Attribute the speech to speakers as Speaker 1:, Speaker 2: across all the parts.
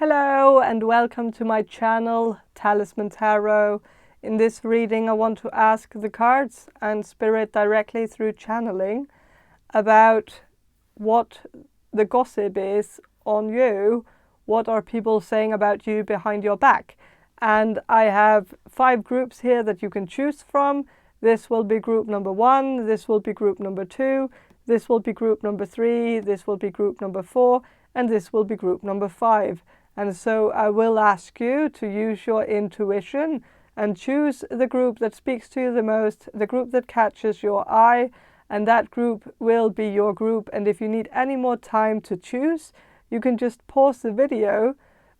Speaker 1: Hello and welcome to my channel, Talisman Tarot. In this reading I want to ask the cards and Spirit directly through channeling about what the gossip is on you. What are people saying about you behind your back? And I have 5 groups here that you can choose from. This will be group number 1, this will be group number 2, this will be group number 3, this will be group number 4, and this will be group number 5. And so I will ask you to use your intuition and choose the group that speaks to you the most, the group that catches your eye, and that group will be your group. And if you need any more time to choose, you can just pause the video.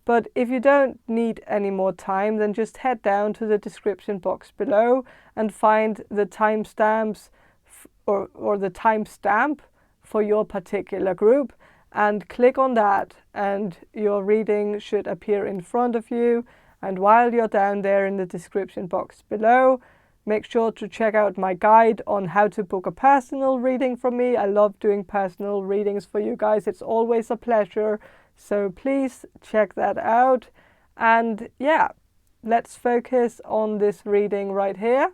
Speaker 1: But if you don't need any more time, then just head down to the description box below and find the timestamps or the timestamp for your particular group. And click on that and your reading should appear in front of you. And while you're down there in the description box below, make sure to check out my guide on how to book a personal reading from me. I love doing personal readings for you guys. It's always a pleasure. So please check that out. And yeah, let's focus on this reading right here.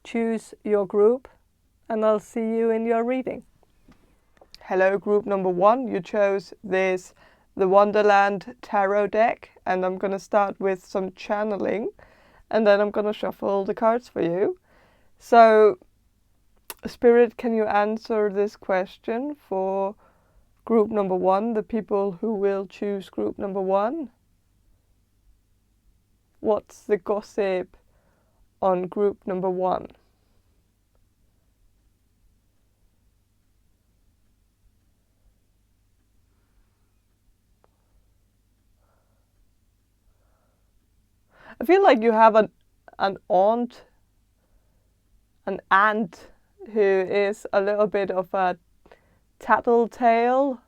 Speaker 1: Choose your group and I'll see you in your reading. Hello, group number 1. You chose the Wonderland Tarot deck, and I'm going to start with some channeling, and then I'm going to shuffle the cards for you. So, Spirit, can you answer this question for group number 1, the people who will choose group number 1? What's the gossip on group number 1? I feel like you have an aunt who is a little bit of a tattletale,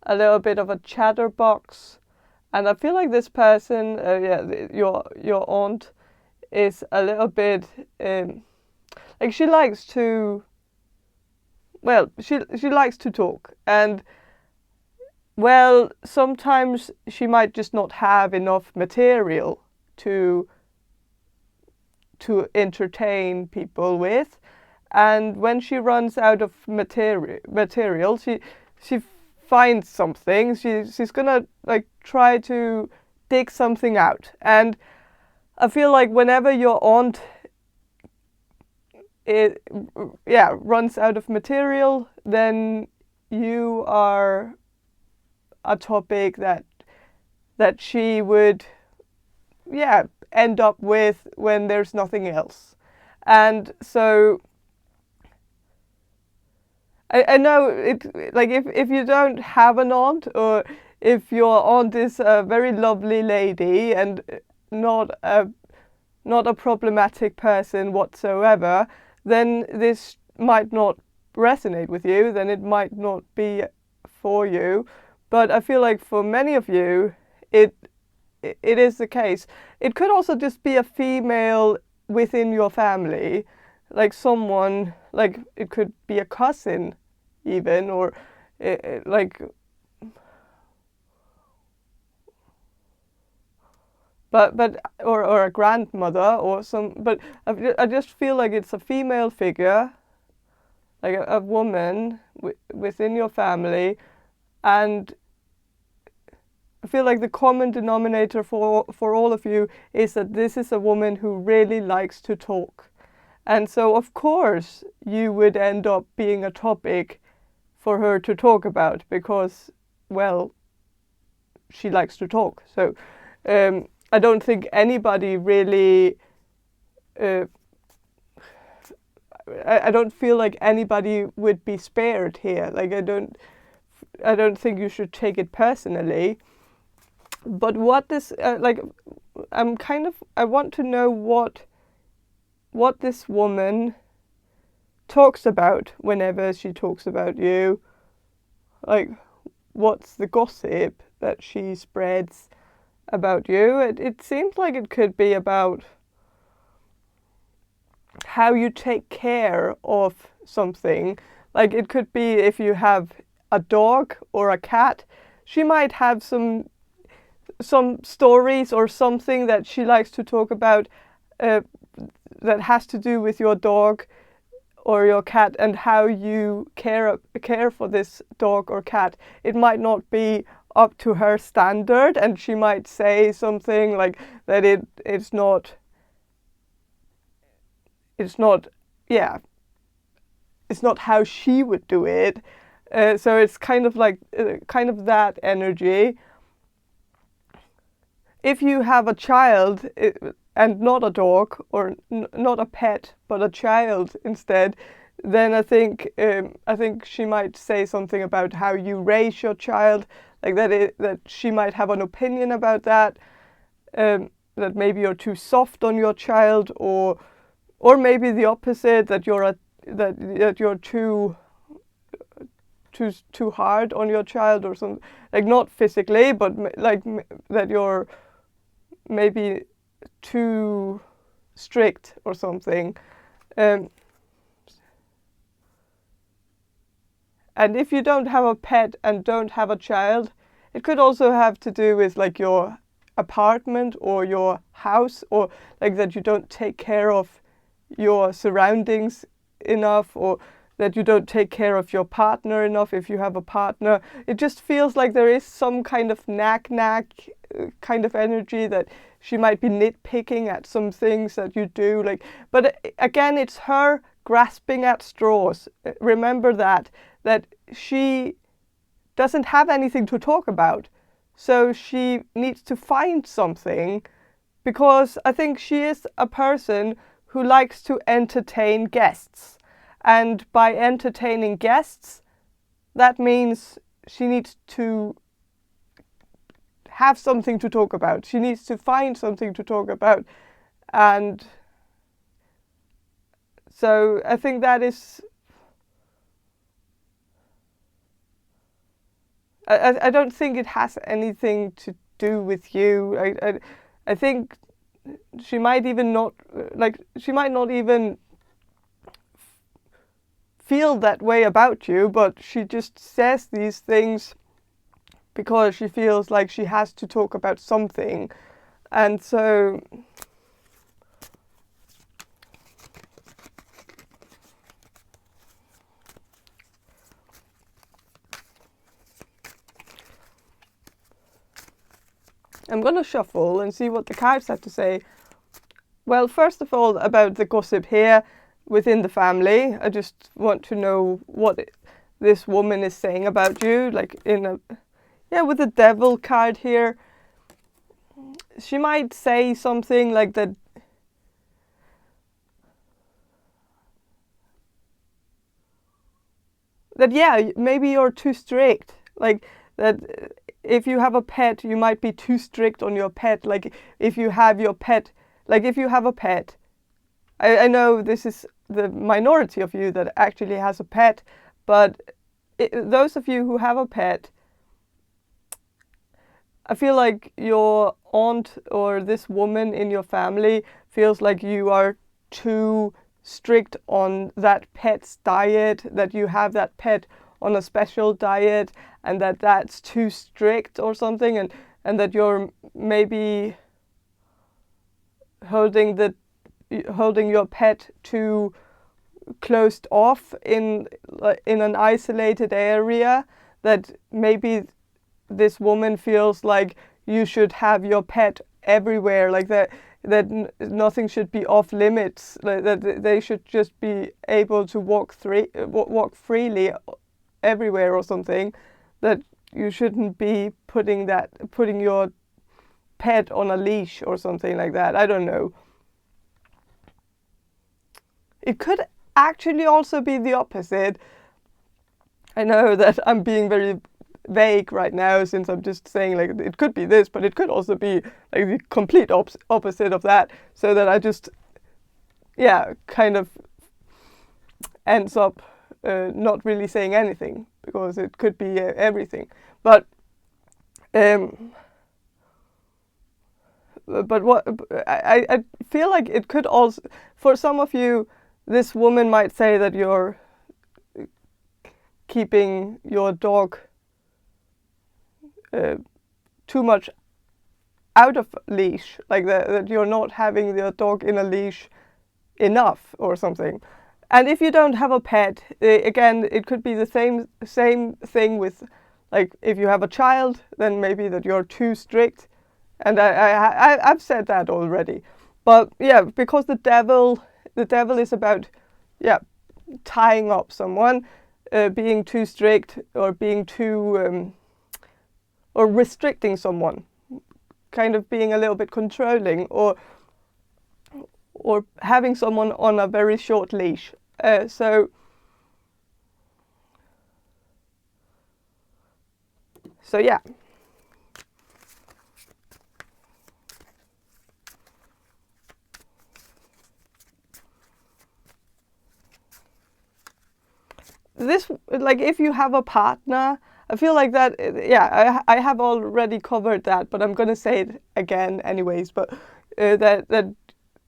Speaker 1: a little bit of a chatterbox, and I feel like this person, your aunt, is a little bit like she likes to. Well, she likes to talk, and well, sometimes she might just not have enough material to entertain people with, and when she runs out of material, she finds something. She's gonna like try to dig something out, and I feel like whenever your aunt runs out of material, then you are a topic that she would end up with when there's nothing else. And so I know it, like if you don't have an aunt, or if your aunt is a very lovely lady and not a problematic person whatsoever, then this might not resonate with you, then it might not be for you. But I feel like for many of you, it is the case. It could also just be a female within your family, like someone, like it could be a cousin even, or or a grandmother or some, but I just feel like it's a female figure, like a woman within your family. And I feel like the common denominator for all of you is that this is a woman who really likes to talk. And so of course you would end up being a topic for her to talk about, because, well, she likes to talk. So I don't think anybody really, I don't feel like anybody would be spared here. Like I don't think you should take it personally. But what this, I want to know what this woman talks about whenever she talks about you. Like, what's the gossip that she spreads about you? It seems like it could be about how you take care of something. Like it could be if you have a dog or a cat, she might have some some stories or something that she likes to talk about that has to do with your dog or your cat and how you care for this dog or cat. It might not be up to her standard, and she might say something like that it's not how she would do it. So it's kind of like kind of that energy. If you have a child and not a dog or not a pet but a child instead, then I think she might say something about how you raise your child, like that she might have an opinion about that. That maybe you're too soft on your child, or maybe the opposite, that you're too hard on your child or something, like not physically, but like that you're maybe too strict or something. And if you don't have a pet and don't have a child, it could also have to do with like your apartment or your house, or like that you don't take care of your surroundings enough, or that you don't take care of your partner enough if you have a partner. It just feels like there is some kind of nag kind of energy, that she might be nitpicking at some things that you do. But again, it's her grasping at straws. Remember that she doesn't have anything to talk about. So she needs to find something, because I think she is a person who likes to entertain guests. And by entertaining guests, that means she needs to have something to talk about. She needs to find something to talk about. And so I think that is... I don't think it has anything to do with you. I think she might even not, she might not even feel that way about you, but she just says these things because she feels like she has to talk about something. And so I'm going to shuffle and see what the cards have to say. Well, first of all, about the gossip here within the family. I just want to know what this woman is saying about you, like with the devil card here. She might say something like that. Maybe you're too strict. Like that if you have a pet, you might be too strict on your pet. Like if you have a pet, I know this is the minority of you that actually has a pet, but those of you who have a pet, I feel like your aunt or this woman in your family feels like you are too strict on that pet's diet, that you have that pet on a special diet, and that's too strict or something, and that you're maybe holding your pet too closed off in an isolated area, that maybe this woman feels like you should have your pet everywhere, like that nothing should be off limits, like that they should just be able to walk freely everywhere or something, that you shouldn't be putting your pet on a leash or something like that. I don't know. It could actually also be the opposite. I know that I'm being very vague right now, since I'm just saying like it could be this, but it could also be like the complete opposite of that, so that I just kind of ends up not really saying anything, because it could be everything. But what I feel like it could also, for some of you, this woman might say that you're keeping your dog too much out of leash, like that you're not having your dog in a leash enough or something. And if you don't have a pet, again, it could be the same thing with, like, if you have a child, then maybe that you're too strict. And I've said that already. But yeah, because the devil is about, yeah, tying up someone, being too strict, or being too, or restricting someone, kind of being a little bit controlling, or having someone on a very short leash. So yeah. This, like, if you have a partner, I feel like that, yeah, I have already covered that, but I'm gonna say it again anyways. But that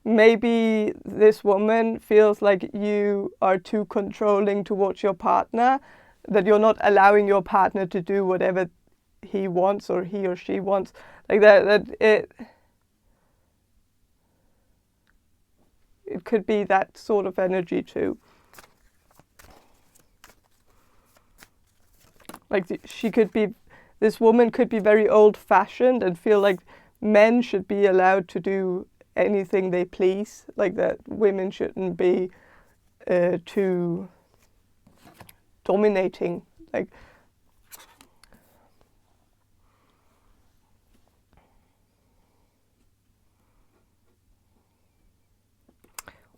Speaker 1: maybe this woman feels like you are too controlling towards your partner, that you're not allowing your partner to do whatever he wants or he or she wants, like that it could be that sort of energy too. Like this woman could be very old-fashioned and feel like men should be allowed to do anything they please, like that women shouldn't be too dominating, like.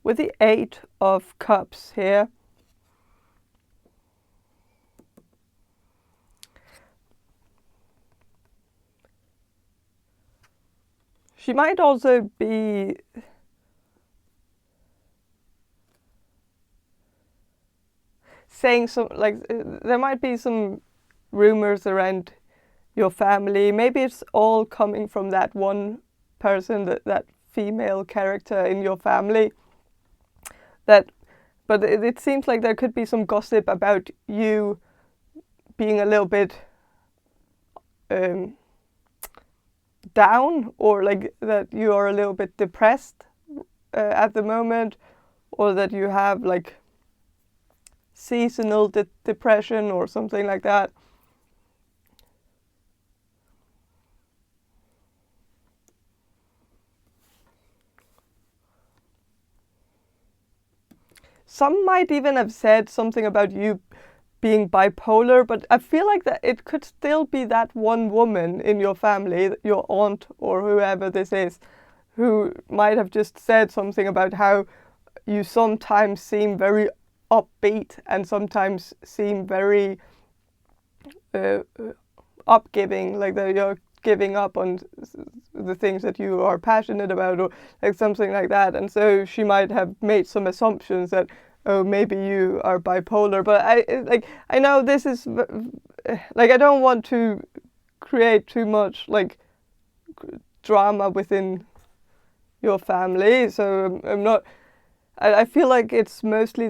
Speaker 1: With the 8 of Cups here, she might also be saying some, like, there might be some rumors around your family. Maybe it's all coming from that one person, that female character in your family. But it seems like there could be some gossip about you being a little bit down, or like that you are a little bit depressed at the moment, or that you have like seasonal depression or something like that. Some might even have said something about you being bipolar, but I feel like that it could still be that one woman in your family, your aunt or whoever this is, who might have just said something about how you sometimes seem very upbeat and sometimes seem very upgiving, like that you're giving up on the things that you are passionate about, or like something like that. And so she might have made some assumptions that, oh, maybe you are bipolar. But I know this is, like, I don't want to create too much like drama within your family, so I'm not. I feel like it's mostly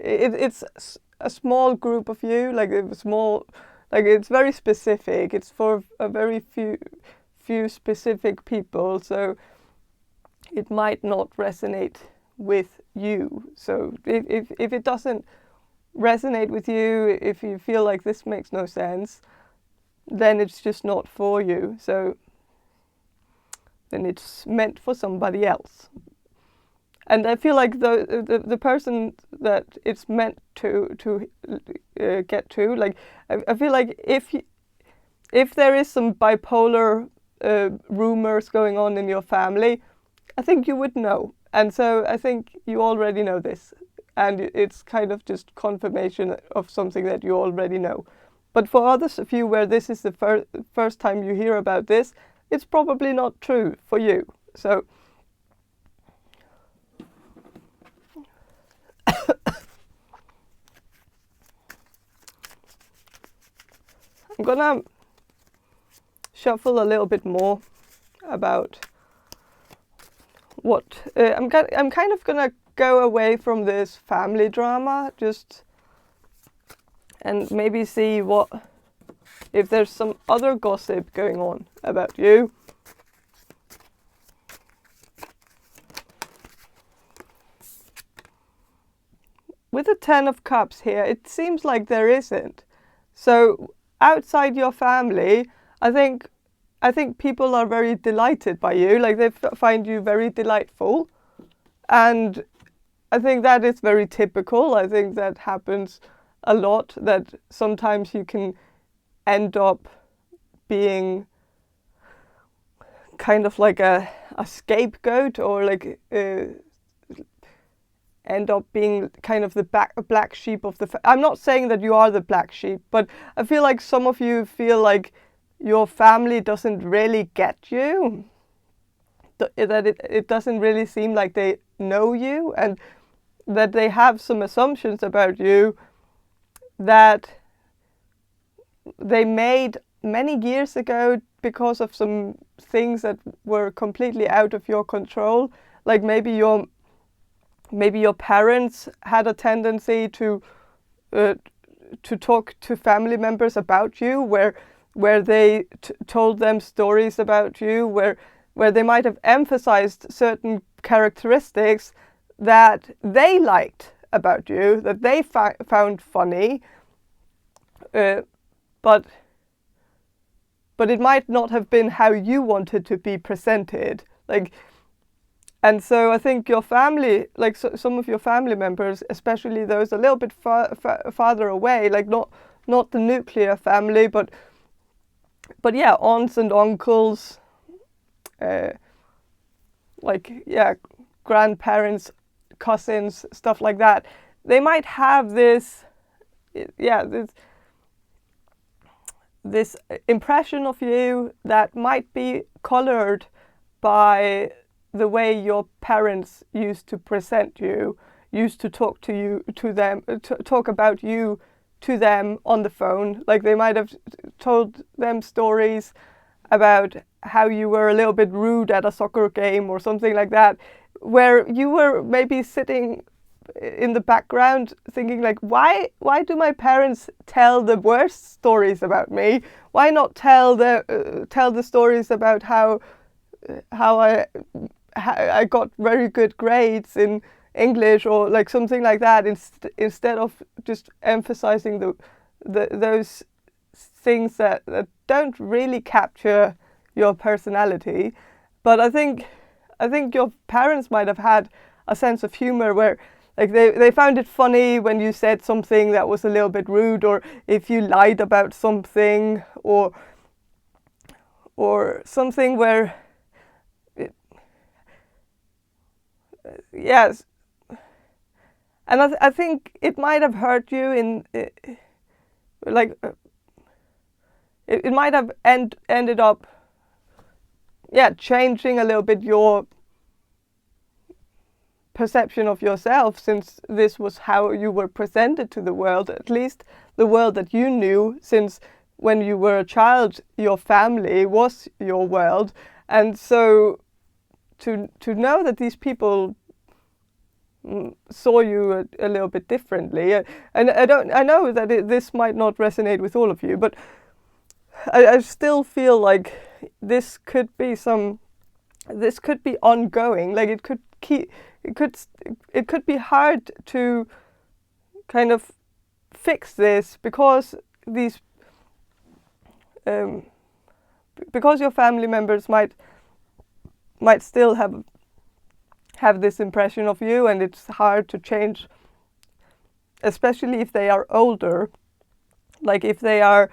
Speaker 1: it's a small group of you, like a small. Like, it's very specific. It's for a very few specific people, so it might not resonate with you. So if it doesn't resonate with you, if you feel like this makes no sense, then it's just not for you. So then it's meant for somebody else. And I feel like the person that it's meant to get to, like, I feel like if there is some bipolar rumors going on in your family, I think you would know. And so I think you already know this, and it's kind of just confirmation of something that you already know. But for others of you where this is the first time you hear about this, it's probably not true for you. So I'm gonna shuffle a little bit more about what I'm kind of gonna go away from this family drama, just, and maybe see if there's some other gossip going on about you, with the Ten of Cups here, it seems like there isn't. So outside your family, I think people are very delighted by you, like they find you very delightful. And I think that is very typical. I think that happens a lot, that sometimes you can end up being kind of like a scapegoat, or like end up being kind of the black sheep of the I'm not saying that you are the black sheep, but I feel like some of you feel like your family doesn't really get you, that it doesn't really seem like they know you, and that they have some assumptions about you that they made many years ago because of some things that were completely out of your control. Like maybe your parents had a tendency to talk to family members about you, where they told them stories about you, where they might have emphasized certain characteristics that they liked about you, that they found funny, but it might not have been how you wanted to be presented. Like, and so I think your family, like some of your family members, especially those a little bit farther away, like not the nuclear family, but yeah, aunts and uncles, grandparents, cousins, stuff like that. They might have this impression of you that might be colored by the way your parents used to present you, used to talk talk about you to them on the phone. Like they might have told them stories about how you were a little bit rude at a soccer game or something like that, where you were maybe sitting in the background thinking like, why do my parents tell the worst stories about me? Why not tell the stories about how I got very good grades in English, or like something like that, instead of just emphasizing those things that don't really capture your personality. But I think your parents might have had a sense of humor where like they found it funny when you said something that was a little bit rude, or if you lied about something, or something where yes. And I think it might have hurt you it might have ended up changing a little bit your perception of yourself, since this was how you were presented to the world, at least the world that you knew, since when you were a child your family was your world. And so to know that these people saw you a little bit differently, and I know that this might not resonate with all of you, but I still feel like this could be ongoing. Like it could be hard to kind of fix this, because because your family members might still have this impression of you, and it's hard to change, especially if they are older. Like if they are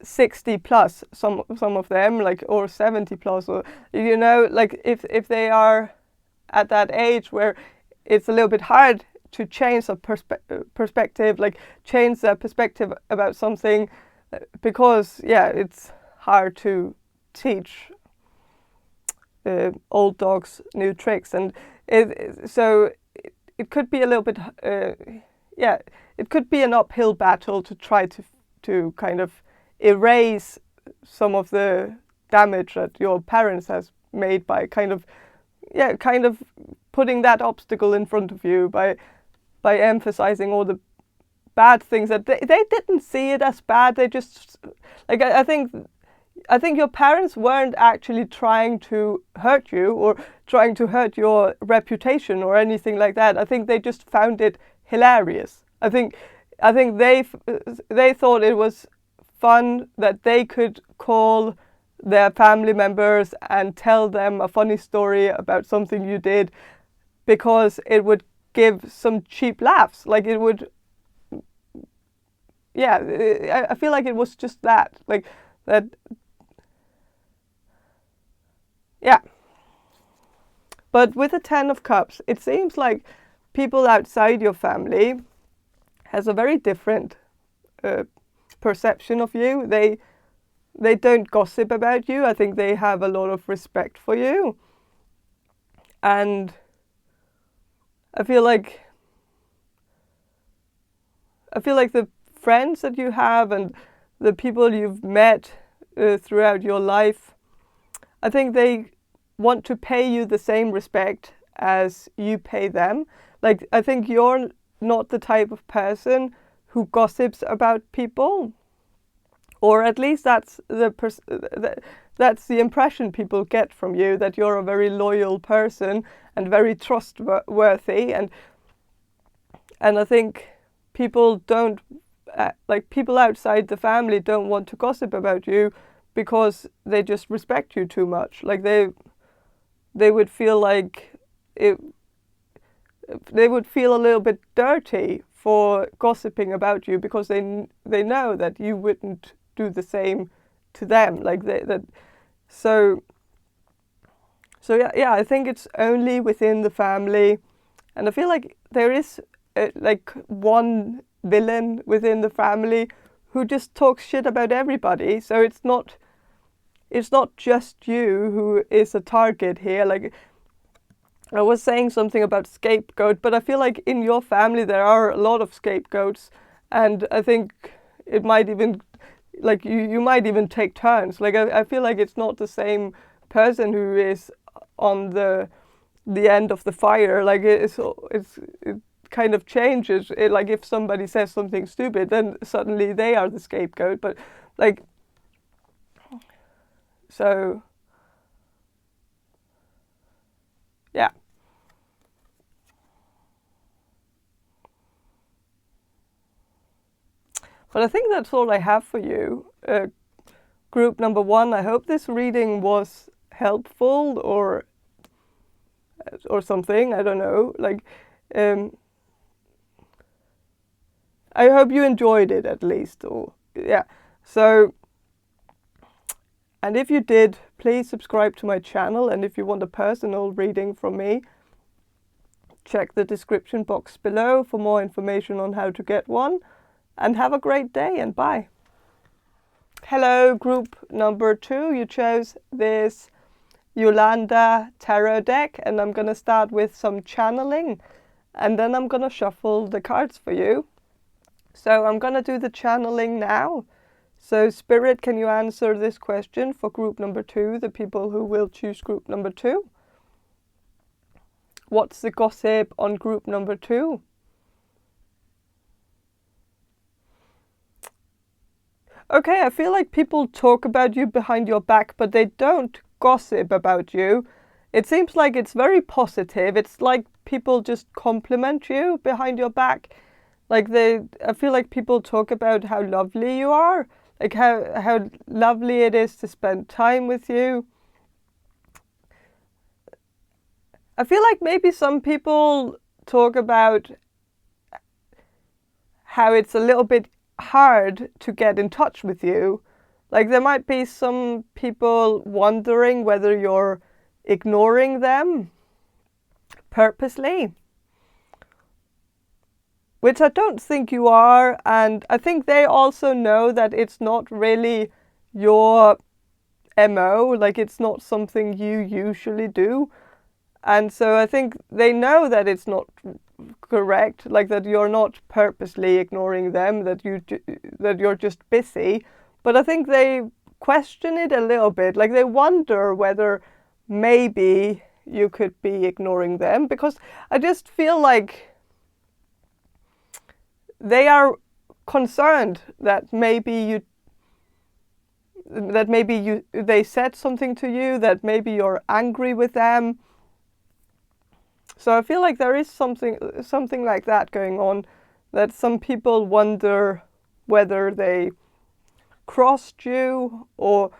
Speaker 1: 60 plus, some of them, like, or 70 plus, or like if they are at that age where it's a little bit hard to change a perspective, like change the perspective about something, because it's hard to teach old dogs new tricks. And it could be a little bit it could be an uphill battle to try to kind of erase some of the damage that your parents has made by kind of putting that obstacle in front of you by emphasizing all the bad things that they didn't see it as bad. They just, like, I think your parents weren't actually trying to hurt you or trying to hurt your reputation or anything like that. I think they just found it hilarious. I think they thought it was fun that they could call their family members and tell them a funny story about something you did, because it would give some cheap laughs. Like it would, yeah, I feel like it was just that, like that, yeah. But with the Ten of Cups, it seems like people outside your family has a very different perception of you. They don't gossip about you. I think they have a lot of respect for you. And I feel like the friends that you have and the people you've met throughout your life, I think they want to pay you the same respect as you pay them. Like, I think you're not the type of person who gossips about people, or at least that's the impression people get from you, that you're a very loyal person and very trustworthy. And I think people don't, like people outside the family don't want to gossip about you because they just respect you too much. Like they would feel like they would feel a little bit dirty for gossiping about you, because they know that you wouldn't do the same to them. Like so yeah, I think it's only within the family, and I feel like there is like one villain within the family who just talks shit about everybody. So it's not just you who is a target here. Like, I was saying something about scapegoat, but I feel like in your family there are a lot of scapegoats, and I think it might even, like, you might even take turns. Like, I feel like it's not the same person who is on the end of the fire. Like, it kind of changes. Like, if somebody says something stupid, then suddenly they are the scapegoat. But like, so yeah. But I think that's all I have for you. Group number 1, I hope this reading was helpful or something. I don't know. Like, I hope you enjoyed it at least. Or yeah. So, and if you did, please subscribe to my channel. And if you want a personal reading from me, check the description box below for more information on how to get one. And have a great day, and bye. Hello, group number 2. You chose this Jolanda Tarot deck, and I'm going to start with some channeling, and then I'm going to shuffle the cards for you. So I'm going to do the channeling now. So Spirit, can you answer this question for group number 2, the people who will choose group number 2? What's the gossip on group number 2? Okay, I feel like people talk about you behind your back, but they don't gossip about you. It seems like it's very positive. It's like people just compliment you behind your back. Like I feel like people talk about how lovely you are, like how lovely it is to spend time with you. I feel like maybe some people talk about how it's a little bit hard to get in touch with you. Like, there might be some people wondering whether you're ignoring them purposely, which I don't think you are. And I think they also know that it's not really your MO, like it's not something you usually do. And so I think they know that it's not correct, like that you're not purposely ignoring them, that you're just busy. But I think they question it a little bit, like they wonder whether maybe you could be ignoring them, because I just feel like they are concerned that maybe they said something to you, that maybe you're angry with them. So I feel like there is something like that going on, that some people wonder whether they crossed you, or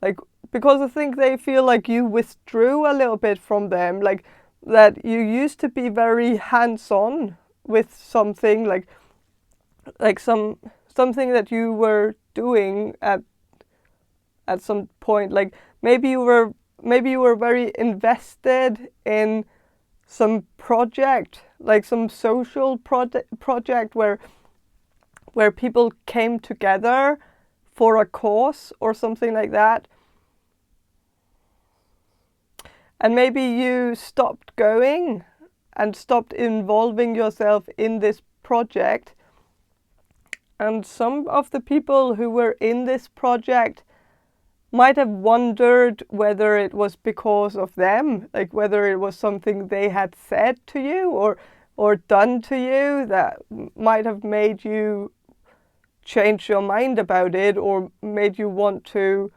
Speaker 1: like, because I think they feel like you withdrew a little bit from them, like that you used to be very hands-on with something, like something that you were doing at some point, like maybe you were very invested in some project, like some social project where people came together for a cause or something like that. And maybe you stopped going and stopped involving yourself in this project. And some of the people who were in this project might have wondered whether it was because of them, like whether it was something they had said to you or done to you that might have made you change your mind about it, or made you want to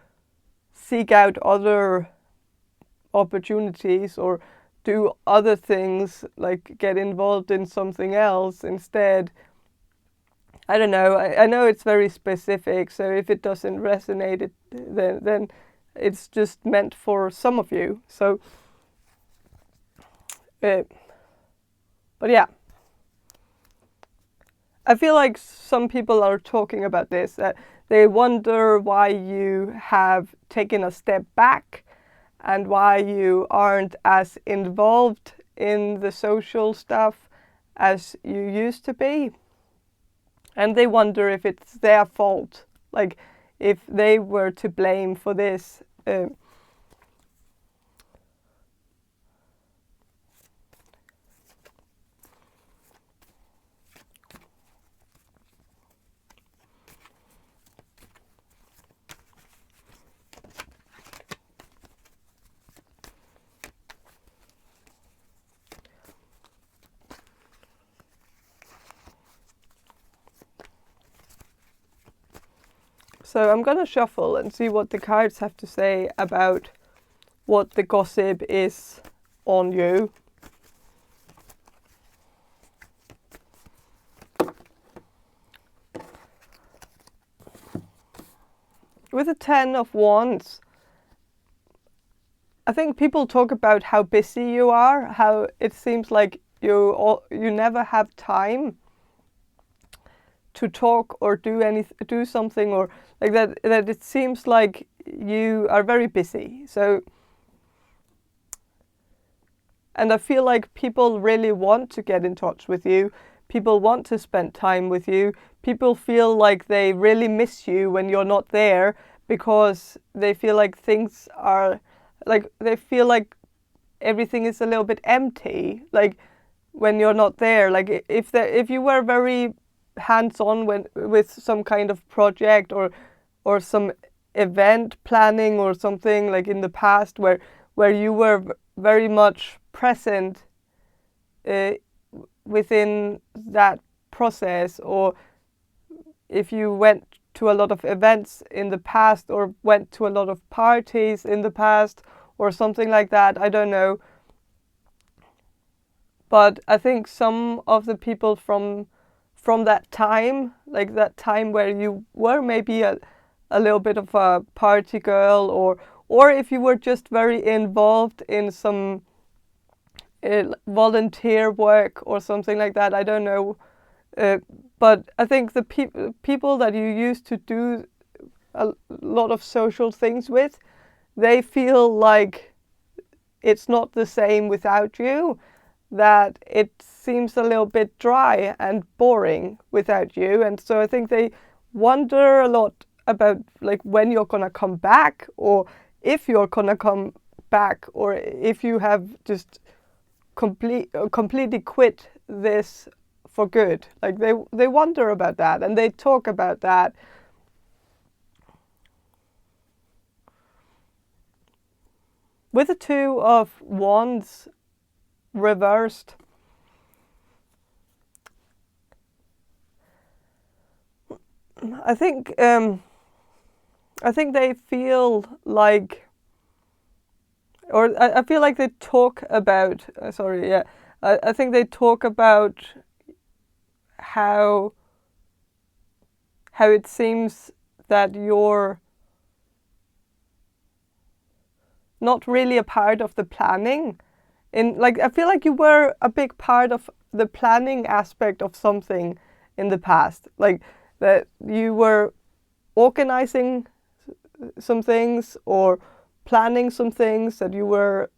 Speaker 1: seek out other opportunities or do other things, like get involved in something else instead. I don't know. I know it's very specific, so if it doesn't resonate, then it's just meant for some of you. So, but yeah, I feel like some people are talking about this. They wonder why you have taken a step back and why you aren't as involved in the social stuff as you used to be. And they wonder if it's their fault, like if they were to blame for this. So I'm going to shuffle and see what the cards have to say about what the gossip is on you. With the 10 of Wands, I think people talk about how busy you are, how it seems like you never have time to talk or do something, or like that it seems like you are very busy. So, and I feel like people really want to get in touch with you. People want to spend time with you. People feel like they really miss you when you're not there, because they feel like things are, like they feel like everything is a little bit empty, like when you're not there. Like if you were very hands-on with some kind of project or some event planning or something, like in the past, where you were very much present within that process, or if you went to a lot of events in the past or went to a lot of parties in the past or something like that, I don't know. But I think some of the people from that time, like that time where you were maybe a little bit of a party girl, or if you were just very involved in some volunteer work or something like that, I don't know. But I think the people that you used to do a lot of social things with, they feel like it's not the same without you, that it seems a little bit dry and boring without you. And so I think they wonder a lot about like when you're gonna come back, or if you're gonna come back, or if you have just completely quit this for good. Like they wonder about that, and they talk about that. With the 2 of Wands reversed, I think they feel like, or I feel like they talk about. I think they talk about how it seems that you're not really a part of the planning. I feel like you were a big part of the planning aspect of something in the past, like that you were organizing some things or planning some things, that you were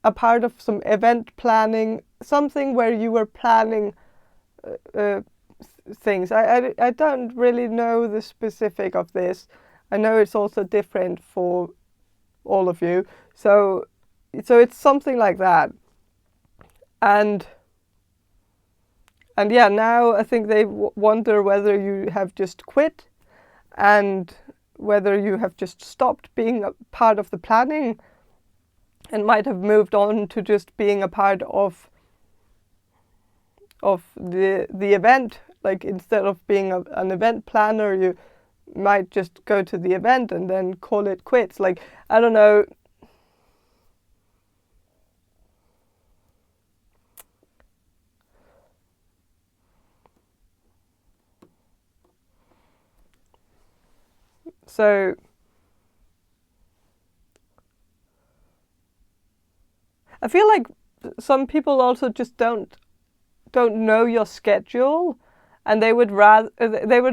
Speaker 1: a part of some event planning, something where you were planning things. I don't really know the specific of this. I know it's also different for all of you. So it's something like that. And yeah, now I think they wonder whether you have just quit and whether you have just stopped being a part of the planning and might have moved on to just being a part of the event. Like instead of being an event planner, you might just go to the event and then call it quits. Like, I don't know. So I feel like some people also just don't know your schedule, and they would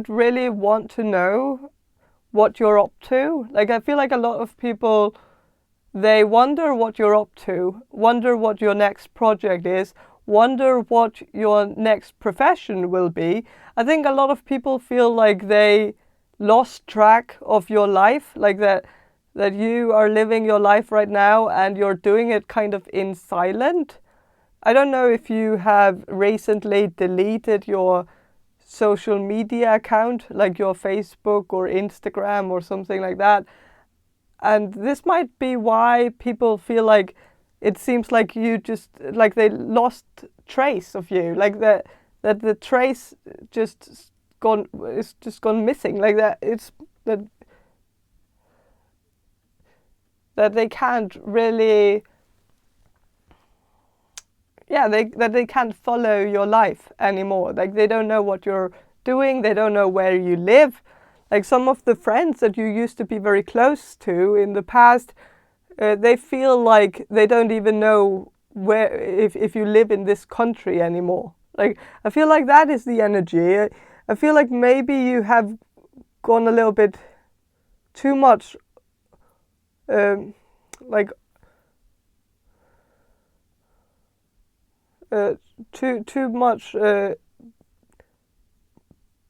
Speaker 1: really want to know what you're up to. Like I feel like a lot of people, they wonder what you're up to, wonder what your next project is, wonder what your next profession will be. I think a lot of people feel like they lost track of your life, like that you are living your life right now and you're doing it kind of in silent. I don't know if you have recently deleted your social media account, like your Facebook or Instagram or something like that. And this might be why people feel like it seems like you just, like they lost trace of you, like that the trace just gone missing, like that it's that they can't really, yeah, that they can't follow your life anymore. Like they don't know what you're doing, they don't know where you live. Like some of the friends that you used to be very close to in the past, they feel like they don't even know where, if you live in this country anymore. Like I feel like that is the energy. I feel like maybe you have gone a little bit too much, like too much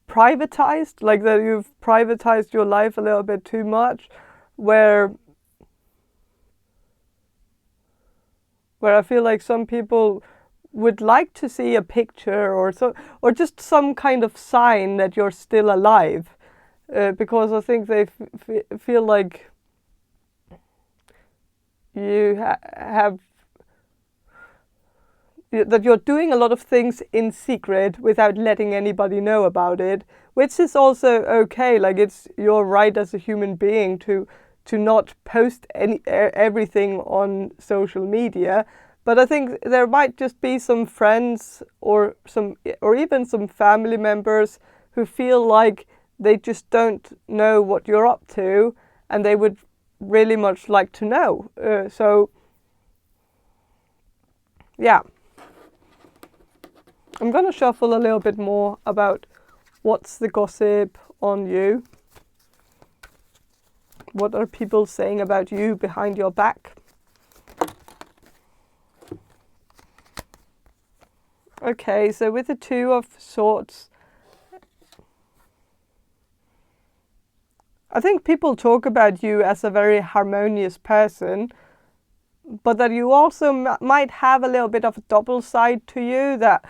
Speaker 1: privatized, like that you've privatized your life a little bit too much, where I feel like some people would like to see a picture or so, or just some kind of sign that you're still alive, because I think they feel like you have that you're doing a lot of things in secret without letting anybody know about it, which is also okay. Like it's your right as a human being to not post everything on social media. But I think there might just be some friends or even some family members who feel like they just don't know what you're up to, and they would really much like to know. So yeah. I'm going to shuffle a little bit more about what's the gossip on you. What are people saying about you behind your back? Okay, so with the Two of Swords, I think people talk about you as a very harmonious person, but that you also might have a little bit of a double side to you, that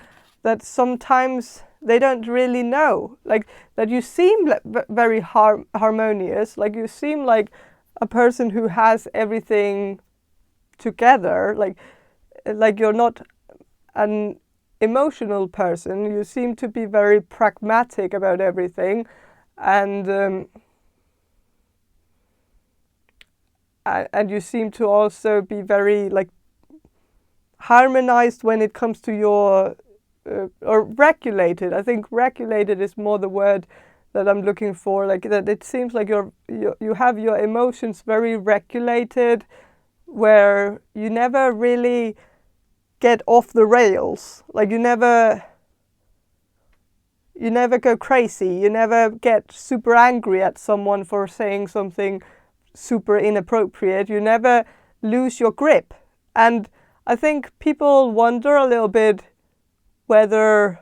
Speaker 1: sometimes they don't really know, like that you seem very harmonious, like you seem like a person who has everything together, like you're not an emotional person. You seem to be very pragmatic about everything, and you seem to also be very like harmonized when it comes to your or regulated. I think regulated is more the word that I'm looking for. Like that, it seems like you have your emotions very regulated, where you never really get off the rails. Like you never go crazy. You never get super angry at someone for saying something super inappropriate. You never lose your grip. And I think people wonder a little bit whether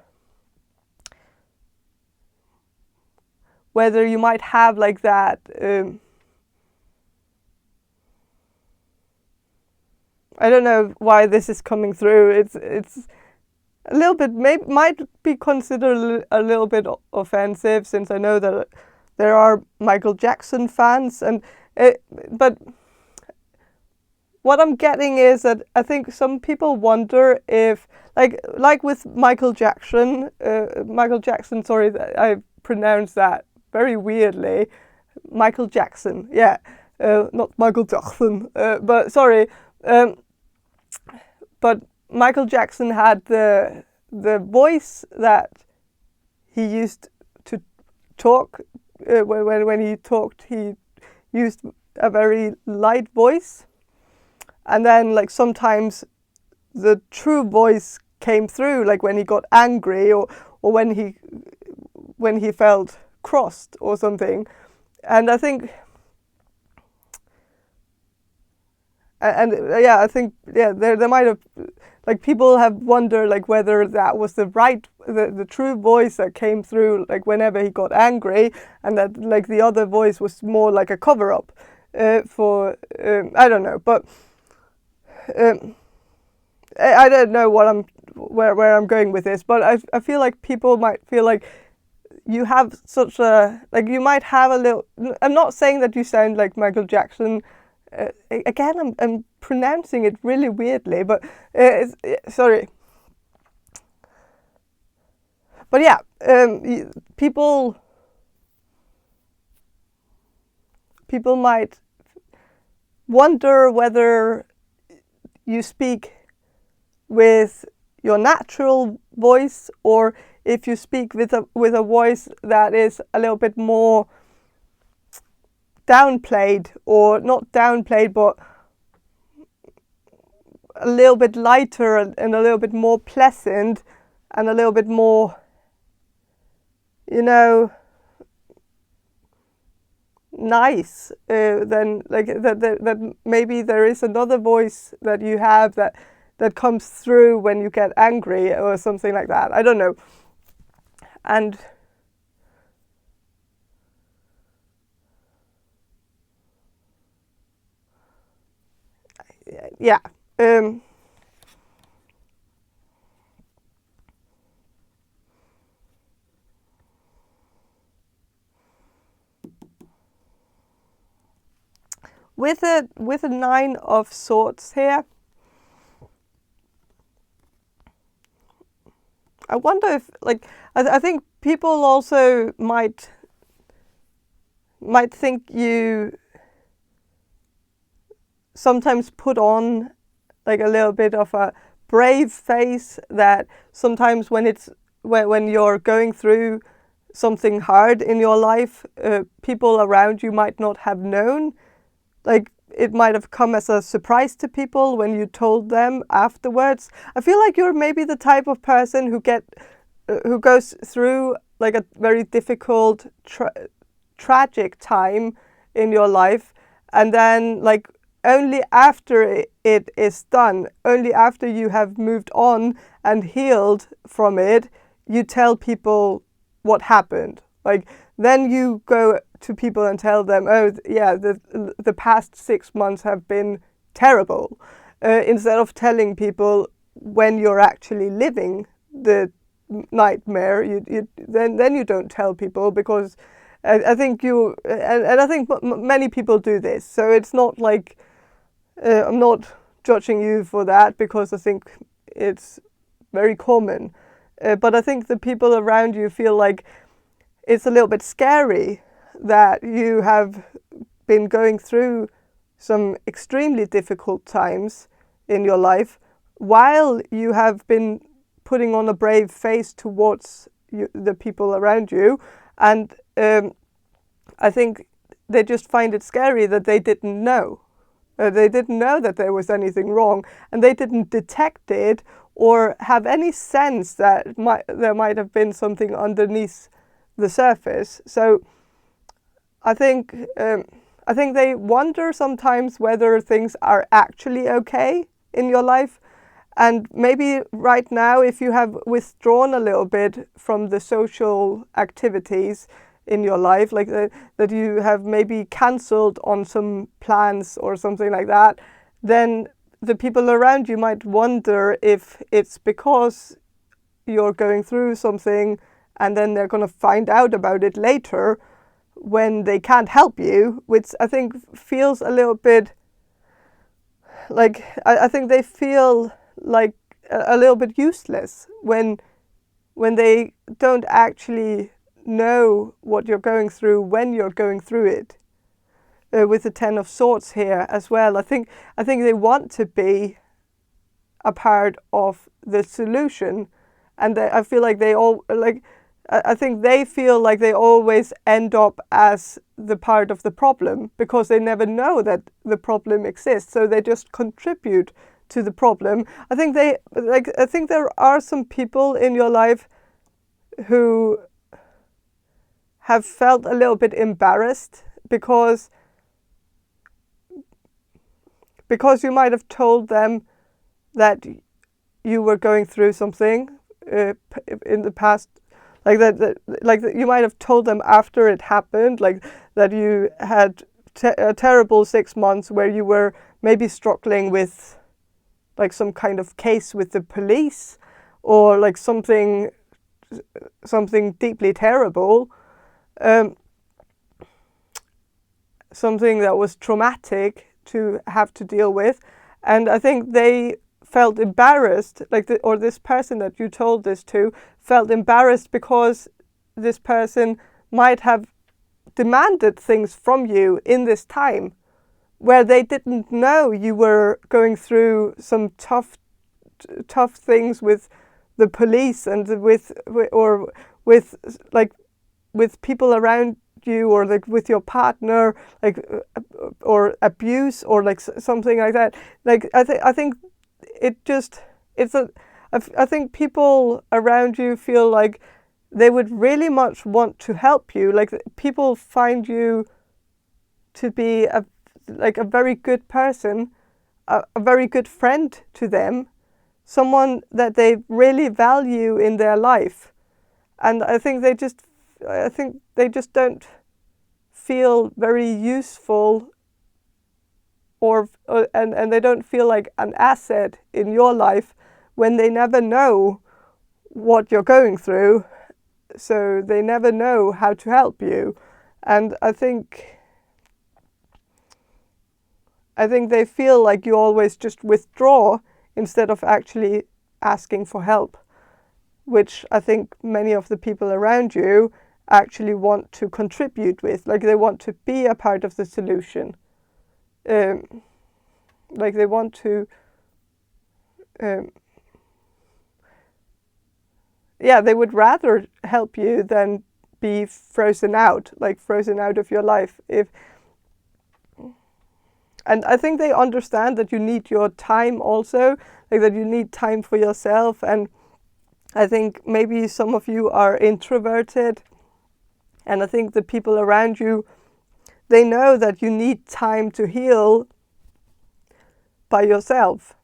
Speaker 1: you might have like that I don't know why this is coming through. It's a little bit, might be considered a little bit offensive, since I know that there are Michael Jackson fans, but what I'm getting is that I think some people wonder if, like with Michael Jackson, sorry, I pronounced that very weirdly, Michael Jackson, yeah, not Michael Jackson, but sorry, but Michael Jackson had the voice that he used to talk, when he talked, he used a very light voice. And then like sometimes the true voice came through, like when he got angry or when he felt crossed or something. And I think there might have, like, people have wondered like whether that was the true voice that came through like whenever he got angry, and that like the other voice was more like a cover up for I don't know, but I don't know where I'm going with this, but I feel like people might feel like you have such a, like, you might have a little, I'm not saying that you sound like Michael Jackson. Again, I'm pronouncing it really weirdly, but sorry. But yeah, people might wonder whether you speak with your natural voice, or if you speak with a voice that is a little bit more downplayed, or not downplayed, but a little bit lighter and a little bit more pleasant and a little bit more, nice, than like that maybe there is another voice that you have that comes through when you get angry or something like that. I don't know. And yeah, with a 9 of Swords here, I wonder if, like, I think people also might think you sometimes put on like a little bit of a brave face, that sometimes when you're going through something hard in your life, people around you might not have known. Like, it might have come as a surprise to people when you told them afterwards. I feel like you're maybe the type of person who goes through like a very difficult, tragic time in your life, and then like only after it is done, only after you have moved on and healed from it, you tell people what happened. Like, then you go to people and tell them, oh yeah, the past 6 months have been terrible, instead of telling people when you're actually living the nightmare. Then you don't tell people, because I think I think many people do this. So it's not like I'm not judging you for that, because I think it's very common. But I think the people around you feel like it's a little bit scary that you have been going through some extremely difficult times in your life, while you have been putting on a brave face towards the people around you. And I think they just find it scary that they didn't know. They didn't know that there was anything wrong, and they didn't detect it or have any sense that there might have been something underneath the surface. So I think they wonder sometimes whether things are actually okay in your life. And maybe right now, if you have withdrawn a little bit from the social activities in your life, like that you have maybe cancelled on some plans or something like that, then the people around you might wonder if it's because you're going through something and then they're going to find out about it later when they can't help you, which I think feels a little bit like, I think they feel like a little bit useless when they don't actually know what you're going through when you're going through it. With the Ten of Swords here as well, I think they want to be a part of the solution, and I feel like I think they feel like they always end up as the part of the problem because they never know that the problem exists, so they just contribute to the problem. I think there are some people in your life who have felt a little bit embarrassed because you might have told them that you were going through something in the past, like that you might have told them after it happened, like that you had a terrible 6 months where you were maybe struggling with like some kind of case with the police, or like something deeply terrible, something that was traumatic to have to deal with. And I think they felt embarrassed, or this person that you told this to felt embarrassed because this person might have demanded things from you in this time where they didn't know you were going through some tough things with the police and with people around you, or like with your partner, like or abuse, or like something like that. Like I think I think people around you feel like they would really much want to help you. Like people find you to be a very good person, a very good friend to them, someone that they really value in their life. And I think they just don't feel very useful, and they don't feel like an asset in your life when they never know what you're going through, so they never know how to help you. And I think they feel like you always just withdraw instead of actually asking for help, which I think many of the people around you actually want to contribute with. Like they want to be a part of the solution. Like they want to, they would rather help you than be frozen out of your life. And I think they understand that you need your time also, like that you need time for yourself. And I think maybe some of you are introverted, and I think the people around you, they know that you need time to heal by yourself,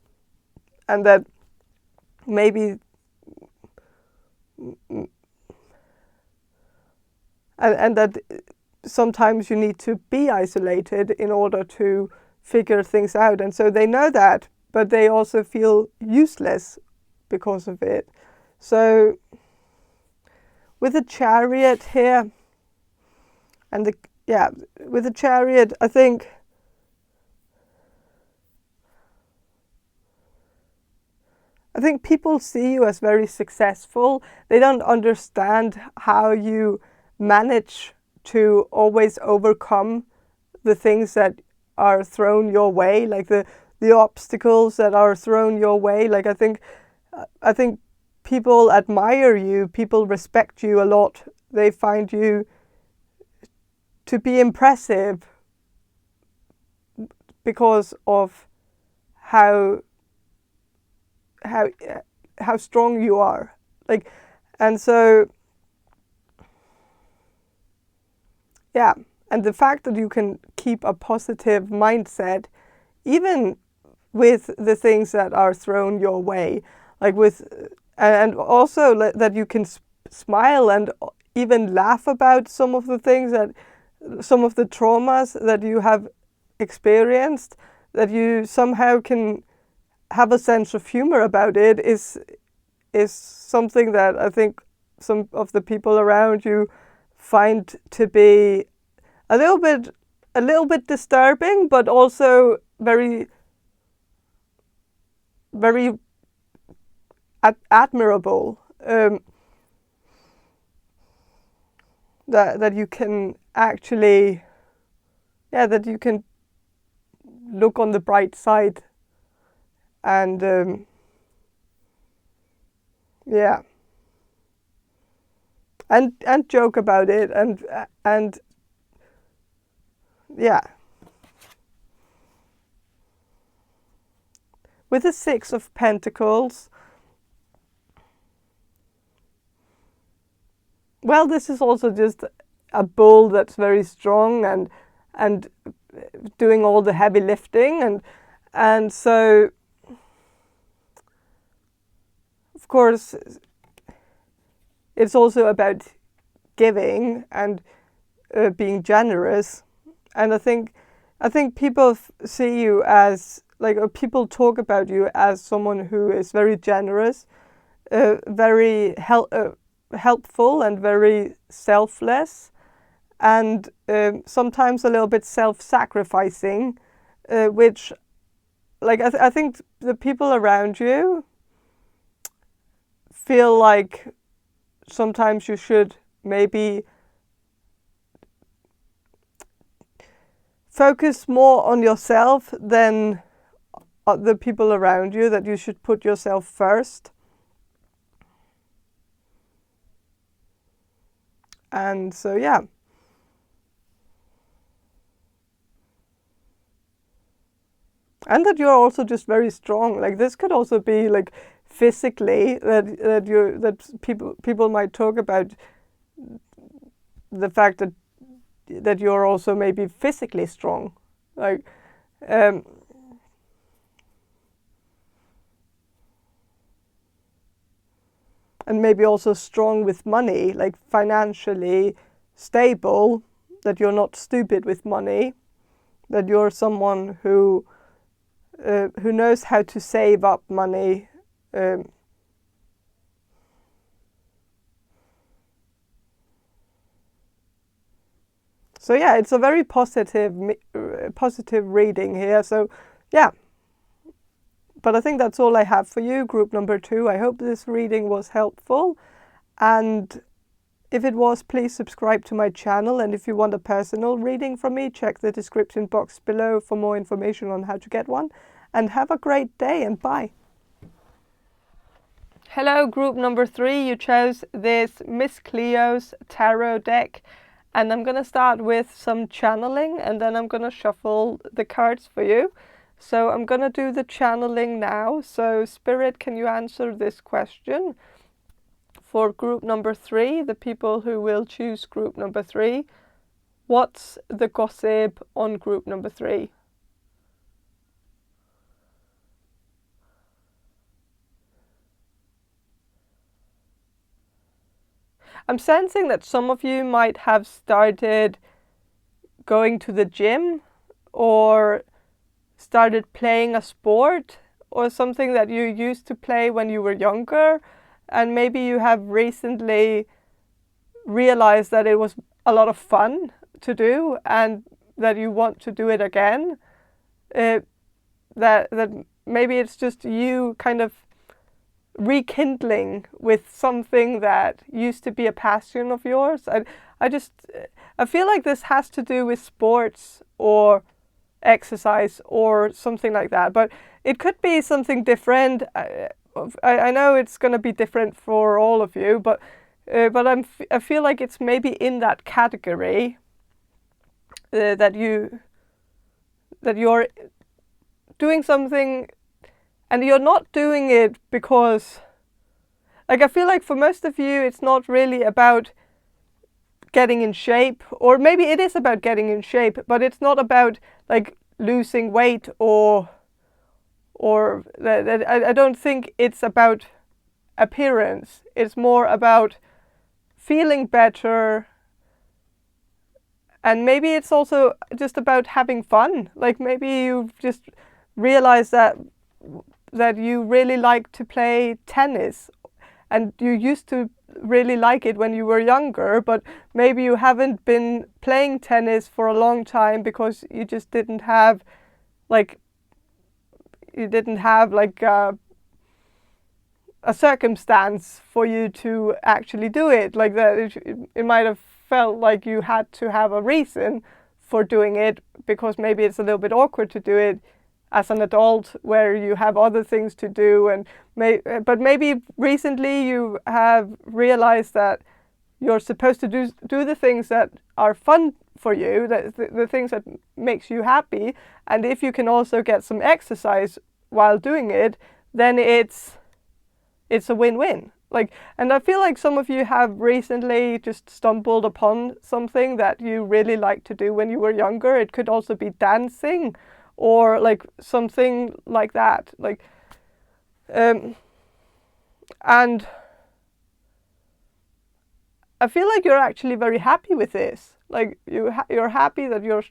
Speaker 1: and that maybe and that sometimes you need to be isolated in order to figure things out. And so they know that, but they also feel useless because of it. So with the Chariot here, and with the Chariot, I think people see you as very successful. They don't understand how you manage to always overcome the things that are thrown your way, like the the obstacles that are thrown your way. Like I think people admire you, people respect you a lot. They find you to be impressive because of how strong you are. Like, and so yeah, and the fact that you can keep a positive mindset even with the things that are thrown your way, like and also that you can smile and even laugh about some of the things some of the traumas that you have experienced, that you somehow can have a sense of humor about it is something that I think some of the people around you find to be a little bit disturbing, but also very admirable. That you can actually, that you can look on the bright side and and joke about it and yeah. With the Six of Pentacles, well, this is also just a bull that's very strong and doing all the heavy lifting, and so of course it's also about giving and being generous. And I think people see you as like, or people talk about you as someone who is very generous, very helpful and very selfless, and sometimes a little bit self-sacrificing, which, like, I think the people around you feel like sometimes you should maybe focus more on yourself than the people around you, that you should put yourself first. And so, yeah. And that you're also just very strong. Like, this could also be like physically, that people might talk about the fact that you're also maybe physically strong, like and maybe also strong with money, like financially stable, that you're not stupid with money, that you're someone who knows how to save up money. So yeah, it's a very positive reading here. So yeah, but I think that's all I have for you, group number 2. I hope this reading was helpful, and if it was, please subscribe to my channel. And if you want a personal reading from me, check the description box below for more information on how to get one. And have a great day, and bye. Hello, group number 3. You chose this Miss Cleo's tarot deck. And I'm going to start with some channeling, and then I'm going to shuffle the cards for you. So I'm going to do the channeling now. So Spirit, can you answer this question? For group number 3, the people who will choose group number 3, what's the gossip on group number 3? I'm sensing that some of you might have started going to the gym or started playing a sport or something that you used to play when you were younger, and maybe you have recently realized that it was a lot of fun to do and that you want to do it again. That maybe it's just you kind of rekindling with something that used to be a passion of yours. I feel like this has to do with sports or exercise or something like that. But it could be something different. I know it's going to be different for all of you, but I feel like it's maybe in that category that you're doing something and you're not doing it because, like, I feel like for most of you it's not really about getting in shape, or maybe it is about getting in shape, but it's not about like losing weight or that I don't think it's about appearance. It's more about feeling better, and maybe it's also just about having fun. Like maybe you've just realized that you really like to play tennis, and you used to really like it when you were younger, but maybe you haven't been playing tennis for a long time because you just didn't have like a circumstance for you to actually do it. Like that it might have felt like you had to have a reason for doing it, because maybe it's a little bit awkward to do it as an adult where you have other things to do, and but maybe recently you have realized that you're supposed to do the things that are fun for you, that the things that makes you happy, and if you can also get some exercise while doing it, then it's a win-win. Like, and I feel like some of you have recently just stumbled upon something that you really liked to do when you were younger. It could also be dancing or like something like that. Like, and I feel like you're actually very happy with this. Like you're happy that you're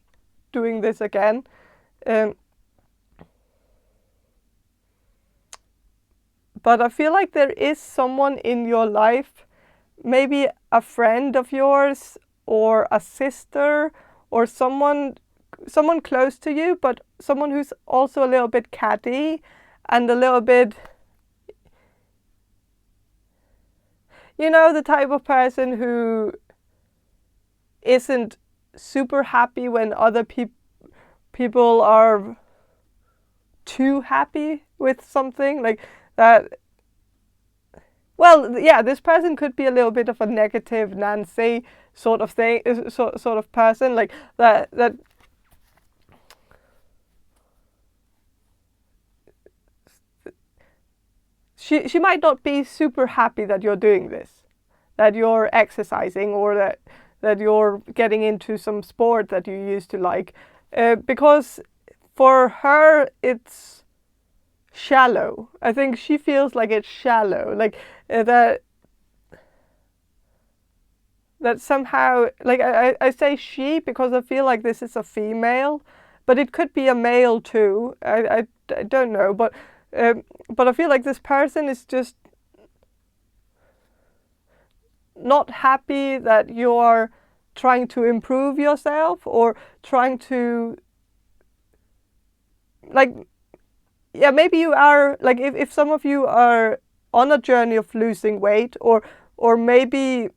Speaker 1: doing this again. But I feel like there is someone in your life, maybe a friend of yours or a sister or someone close to you, but someone who's also a little bit catty and a little bit, you know, the type of person who isn't super happy when other people are too happy with something, like that. Well, yeah, this person could be a little bit of a negative Nancy sort of thing, sort of person, like that she might not be super happy that you're doing this, that you're exercising, or that you're getting into some sport that you used to like, because for her it's shallow. I think she feels like it's shallow, like that somehow, like I say she because I feel like this is a female, but it could be a male too. I don't know, but I feel like this person is just not happy that you're trying to improve yourself, or trying to, like, yeah, maybe you are, like, if some of you are on a journey of losing weight, or maybe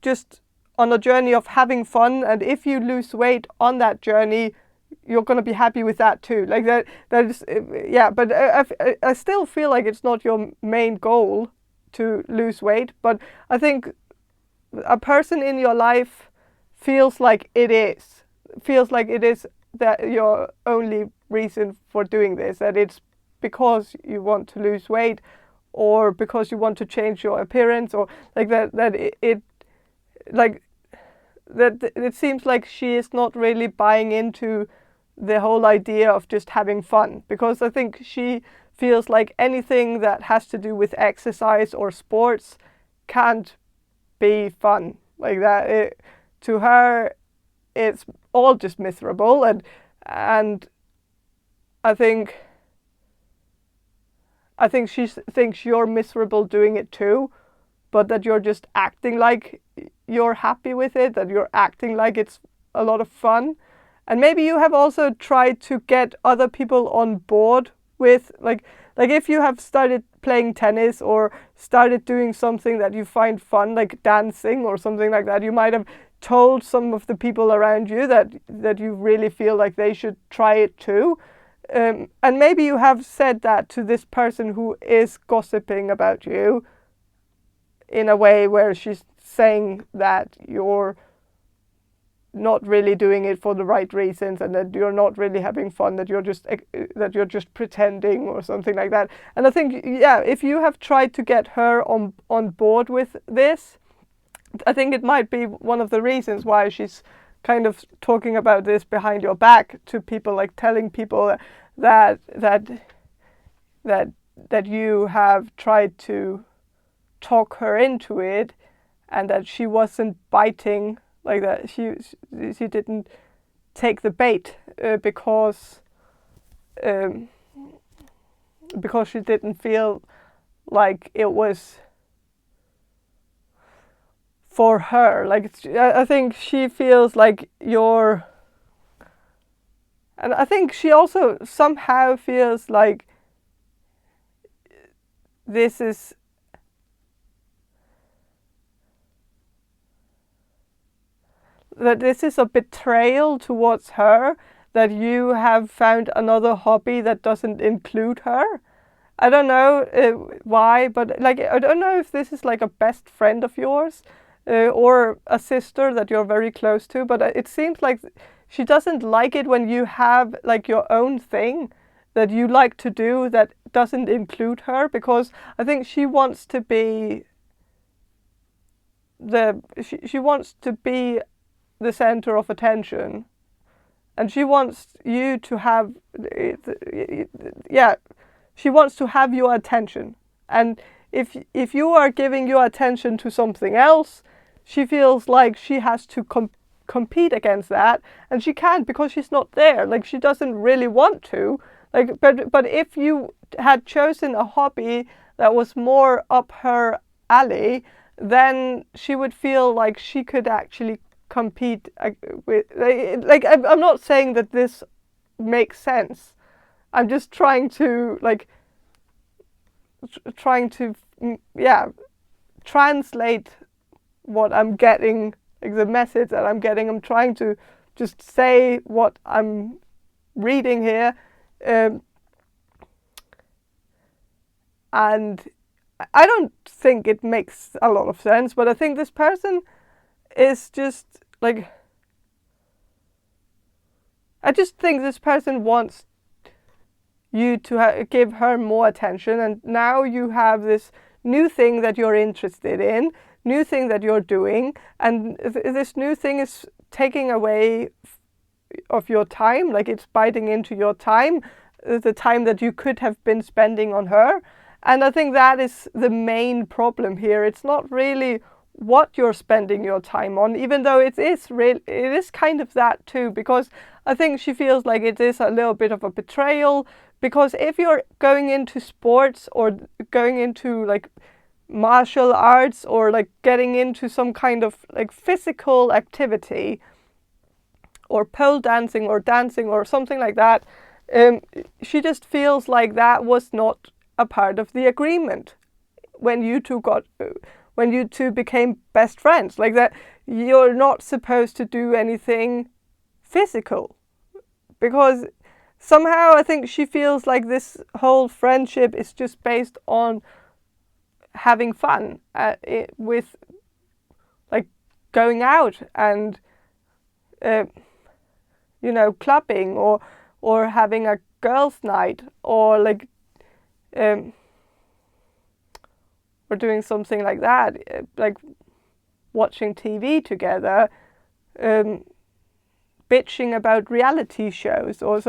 Speaker 1: just on a journey of having fun, and if you lose weight on that journey, you're going to be happy with that too. Like that is, yeah, but I still feel like it's not your main goal to lose weight, but I think a person in your life feels like it is that your only reason for doing this, that it's because you want to lose weight, or because you want to change your appearance, or like it seems like she is not really buying into the whole idea of just having fun, because I think she feels like anything that has to do with exercise or sports can't be fun. Like that, to her it's all just miserable, and I think she thinks you're miserable doing it too, but that you're just acting like you're happy with it, that you're acting like it's a lot of fun. And maybe you have also tried to get other people on board with, like if you have started playing tennis or started doing something that you find fun, like dancing or something like that, you might have told some of the people around you that you really feel like they should try it too. And maybe you have said that to this person who is gossiping about you in a way where she's saying that you're not really doing it for the right reasons, and that you're not really having fun, that you're just pretending or something like that. And I think, yeah, if you have tried to get her on board with this, I think it might be one of the reasons why she's kind of talking about this behind your back to people, like telling people that you have tried to talk her into it, and that she wasn't biting, like that she didn't take the bait because she didn't feel like it was for her. Like, I think she feels like you're, and I think she also somehow feels like this is a betrayal towards her, that you have found another hobby that doesn't include her. I don't know why, but like, I don't know if this is like a best friend of yours or a sister that you're very close to, but it seems like she doesn't like it when you have like your own thing that you like to do that doesn't include her, because I think she wants to be she wants to be the center of attention, and she wants you to have she wants to have your attention. And if you are giving your attention to something else, she feels like she has to compete against that, and she can't, because she's not there. Like, she doesn't really want to, like, but if you had chosen a hobby that was more up her alley, then she would feel like she could actually compete with, like, I'm not saying that this makes sense. I'm just trying to translate what I'm getting, like the message that I'm getting. I'm trying to just say what I'm reading here, and I don't think it makes a lot of sense, but I think this person is just like, I just think this person wants you to give her more attention, and now you have this new thing that you're interested in, new thing that you're doing, and this new thing is taking away of your time, like it's biting into your time, the time that you could have been spending on her. And I think that is the main problem here. It's not really what you're spending your time on, even though it is kind of that too, because I think she feels like it is a little bit of a betrayal, because if you're going into sports or going into like martial arts or like getting into some kind of like physical activity or pole dancing or dancing or something like that, she just feels like that was not a part of the agreement when you two became best friends, like that you're not supposed to do anything physical, because somehow I think she feels like this whole friendship is just based on having fun with like going out and clubbing or having a girls' night, or like or doing something like that, like watching TV together, bitching about reality shows or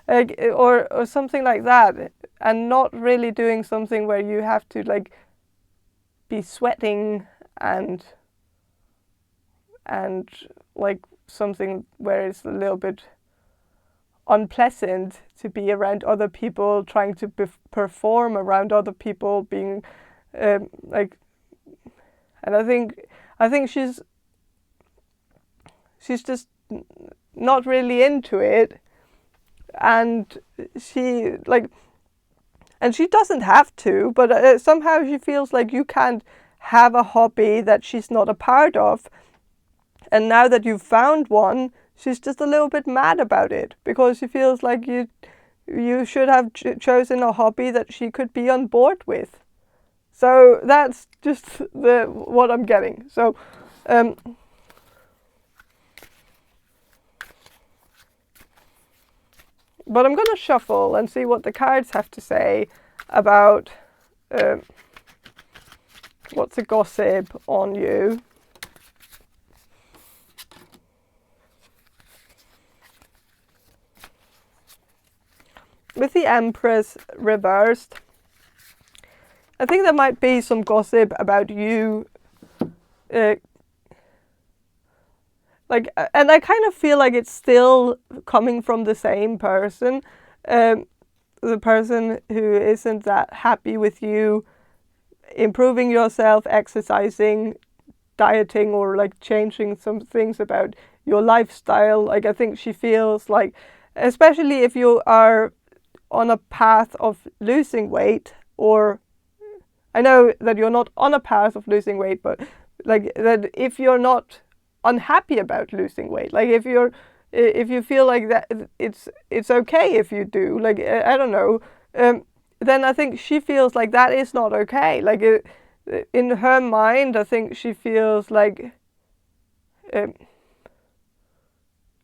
Speaker 1: or something like that, and not really doing something where you have to like be sweating and like something where it's a little bit unpleasant to be around other people, trying to perform around other people, being and I think she's just not really into it, and she doesn't have to, but somehow she feels like you can't have a hobby that she's not a part of, And now that you've found one, she's just a little bit mad about it because she feels like you should have chosen a hobby that she could be on board with. So that's just what I'm getting. So but I'm going to shuffle and see what the cards have to say about what's the gossip on you. With the Empress reversed, I think there might be some gossip about you. And I kind of feel like it's still coming from the same person. The person who isn't that happy with you improving yourself, exercising, dieting, or like changing some things about your lifestyle. Like I think she feels like, especially if you are on a path of losing weight, or I know that you're not on a path of losing weight, but like that if you're not unhappy about losing weight, like if you feel like that it's okay if you do, like I don't know, then I think she feels like that is not okay. Like in her mind, I think she feels like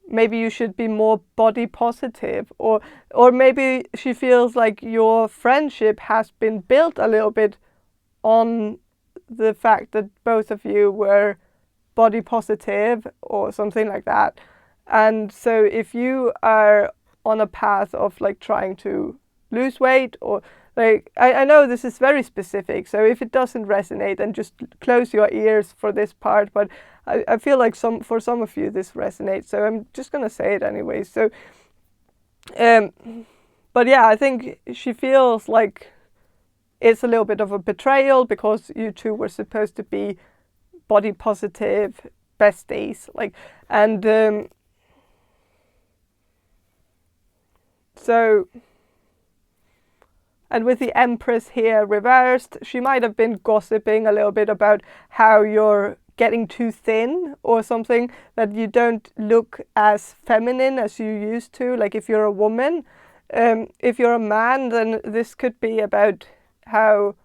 Speaker 1: maybe you should be more body positive, or maybe she feels like your friendship has been built a little bit on the fact that both of you were body positive or something like that. And so if you are on a path of like trying to lose weight, or like I know this is very specific, so if it doesn't resonate, then just close your ears for this part, but I feel like for some of you this resonates, so I'm just gonna say it anyway. So but yeah, I think she feels like it's a little bit of a betrayal because you two were supposed to be body positive besties, like, and so, and with the Empress here reversed, she might have been gossiping a little bit about how you're getting too thin or something, that you don't look as feminine as you used to, like if you're a woman. If you're a man, then this could be about how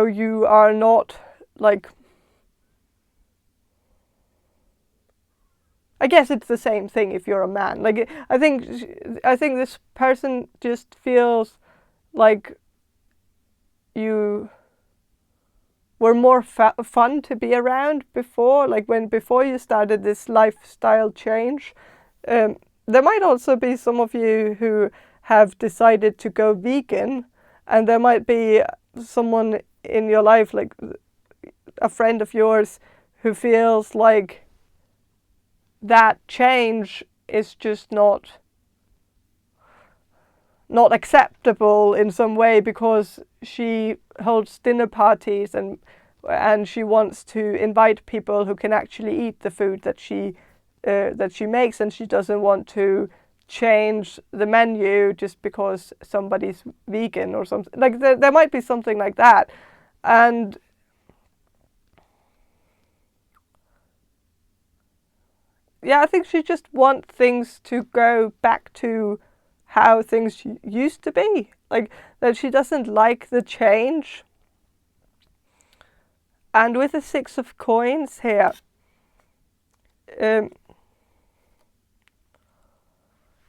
Speaker 1: you are not like, I guess it's the same thing if you're a man. Like I think this person just feels like you were more fun to be around before, like before you started this lifestyle change. There might also be some of you who have decided to go vegan, and there might be someone in your life, like a friend of yours, who feels like that change is just not acceptable in some way, because she holds dinner parties and she wants to invite people who can actually eat the food that she makes, and she doesn't want to change the menu just because somebody's vegan or something. Like there might be something like that. And yeah, I think she just wants things to go back to how things used to be. Like that she doesn't like the change. And with the Six of Coins here,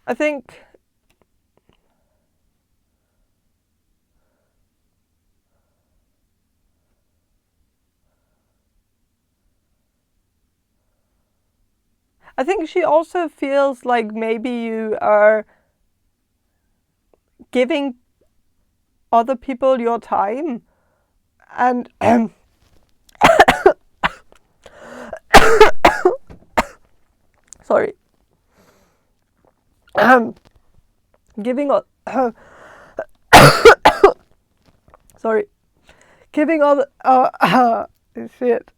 Speaker 1: I think she also feels like maybe you are giving other people your time, and sorry, giving sorry, giving other shit.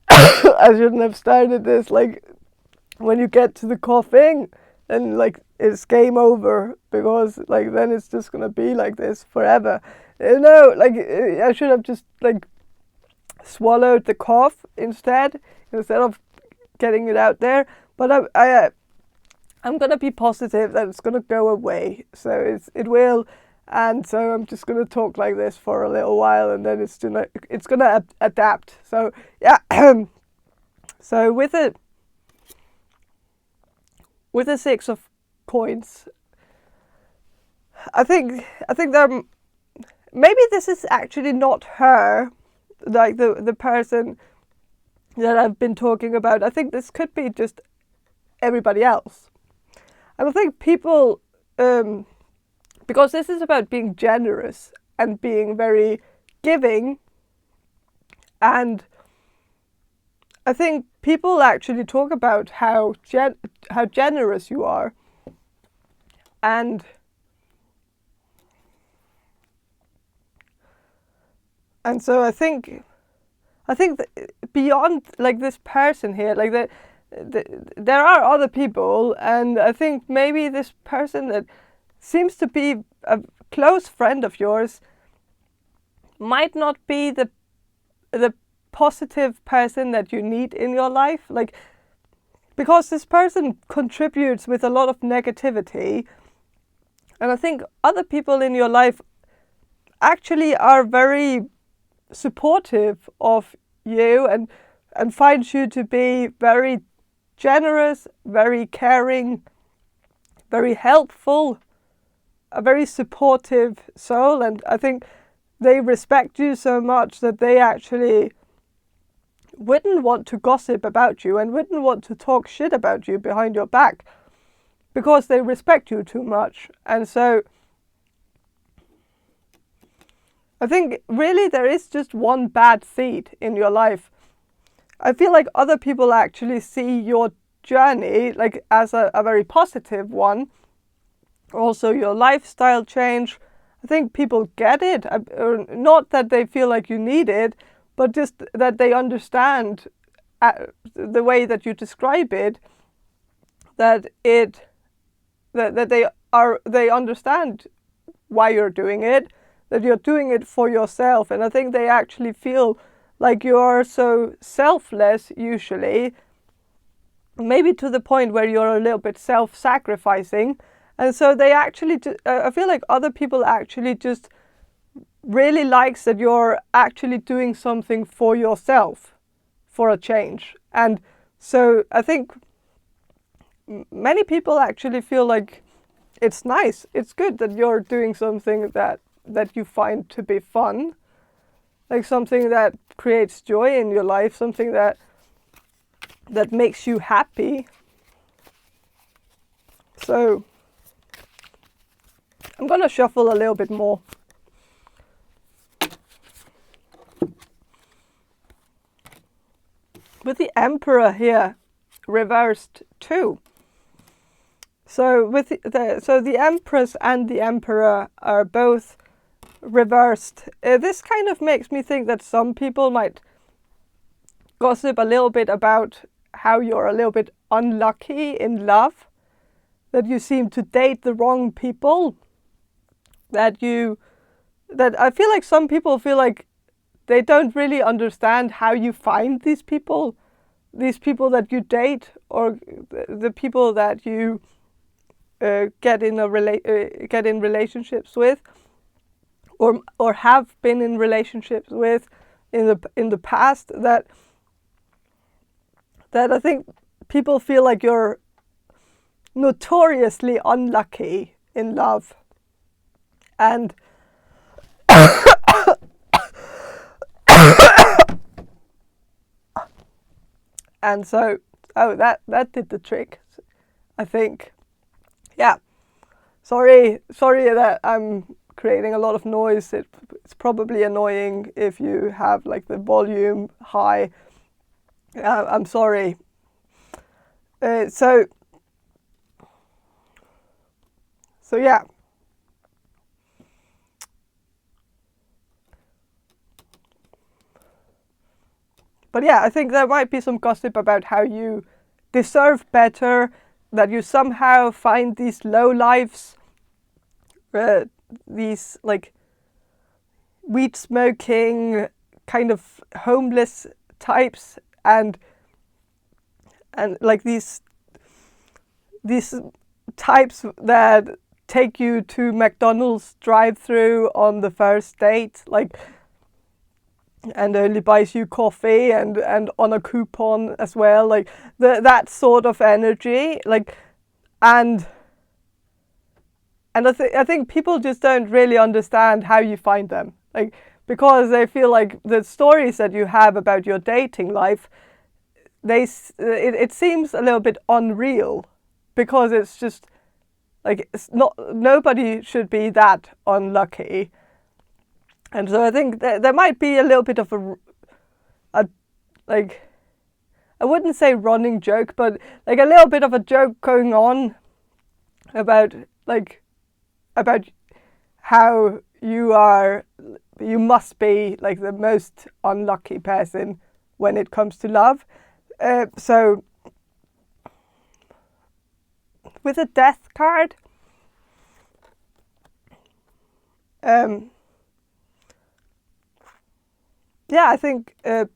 Speaker 1: I shouldn't have started this. Like when you get to the coughing, then like it's game over, because like then it's just gonna be like this forever. No, like I should have just like swallowed the cough instead of getting it out there. But I'm gonna be positive that it's gonna go away. So it will, and so I'm just gonna talk like this for a little while, and then it's gonna adapt. So yeah. So with the Six of Coins, I think there, maybe this is actually not her, like the person that I've been talking about. I think this could be just everybody else. And I think people, because this is about being generous and being very giving, and I think people actually talk about how generous you are, and so I think that beyond like this person here, like there are other people, and I think maybe this person that seems to be a close friend of yours might not be the positive person that you need in your life, like, because this person contributes with a lot of negativity, and I think other people in your life actually are very supportive of you and finds you to be very generous, very caring, very helpful, a very supportive soul, and I think they respect you so much that they actually wouldn't want to gossip about you and wouldn't want to talk shit about you behind your back because they respect you too much. And so I think really there is just one bad seed in your life. I feel like other people actually see your journey like as a very positive one. Also your lifestyle change. I think people get it. Not that they feel like you need it, but just that they understand the way that you describe it, that they understand why you're doing it, that you're doing it for yourself. And I think they actually feel like you're so selfless usually, maybe to the point where you're a little bit self-sacrificing. And so they actually, I feel like other people actually just really likes that you're actually doing something for yourself, for a change. And so I think many people actually feel like it's nice, it's good that you're doing something that you find to be fun, like something that creates joy in your life, something that makes you happy. So I'm gonna shuffle a little bit more. With the Emperor here reversed too. So the Empress and the Emperor are both reversed. This kind of makes me think that some people might gossip a little bit about how you're a little bit unlucky in love, that you seem to date the wrong people, that I feel like some people feel like they don't really understand how you find these people that you date, or the people that you get in relationships with, or have been in relationships with in the past. That I think people feel like you're notoriously unlucky in love, and and so that did the trick, I think. Yeah, sorry that I'm creating a lot of noise. It's probably annoying if you have like the volume high. I'm sorry. So yeah. But yeah, I think there might be some gossip about how you deserve better, that you somehow find these low lives, these like weed smoking, kind of homeless types and like these types that take you to McDonald's drive-through on the first date, like, and only buys you coffee and on a coupon as well, like that sort of energy, like, and I think people just don't really understand how you find them, like, because they feel like the stories that you have about your dating life, it seems a little bit unreal, because it's just like, nobody should be that unlucky. And so I think there might be a little bit of a like, I wouldn't say running joke, but like a little bit of a joke going on about how you must be like the most unlucky person when it comes to love. So with a death card, yeah, I think there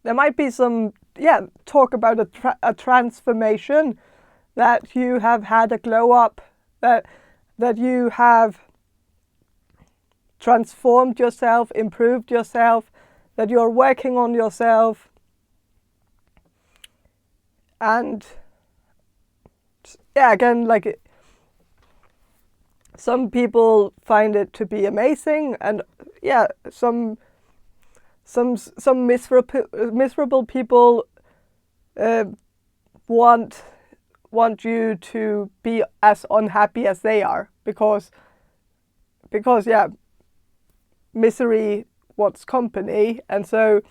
Speaker 1: might be some talk about a transformation, that you have had a glow up, that you have transformed yourself, improved yourself, that you're working on yourself. And yeah, again, like, some people find it to be amazing, and yeah, some miserable people want you to be as unhappy as they are, because yeah, misery wants company. And so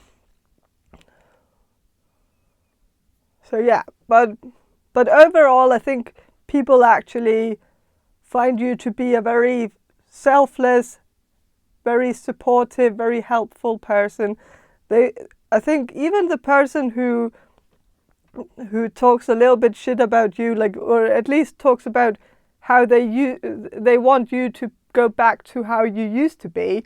Speaker 1: yeah, but overall I think people actually find you to be a very selfless, very supportive, very helpful person. I think even the person who talks a little bit shit about you, like, or at least talks about how they want you to go back to how you used to be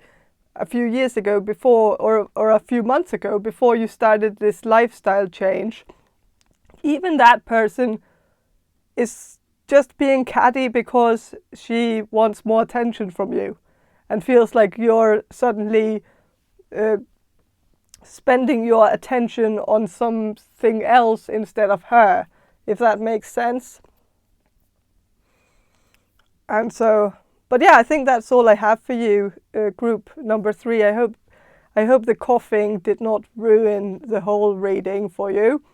Speaker 1: a few years ago, before, or a few months ago, before you started this lifestyle change. Even that person is just being catty because she wants more attention from you, and feels like you're suddenly spending your attention on something else instead of her, if that makes sense. And so, but yeah, I think that's all I have for you, group number 3. I hope the coughing did not ruin the whole reading for you.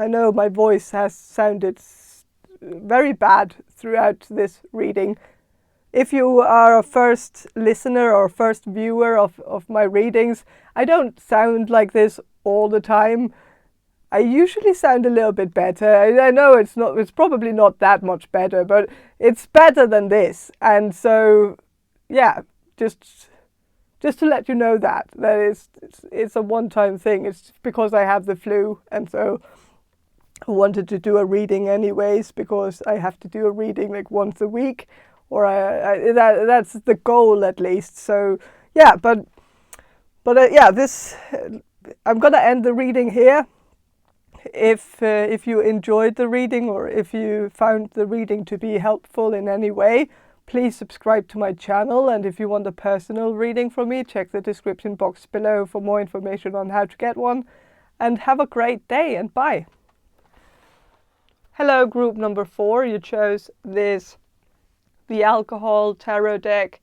Speaker 1: I know my voice has sounded very bad throughout this reading. If you are a first listener or first viewer of my readings, I don't sound like this all the time. I usually sound a little bit better. I know it's probably not that much better, but it's better than this. And so, yeah, just to let you know that it's a one-time thing. It's because I have the flu, and so I wanted to do a reading anyways, because I have to do a reading like once a week, or that's the goal at least. So yeah, but yeah, this I'm gonna end the reading here. If you enjoyed the reading, or if you found the reading to be helpful in any way, please subscribe to my channel. And if you want a personal reading from me, check the description box below for more information on how to get one. And have a great day, and bye. Hello, group number 4. You chose the Alcohol Tarot deck,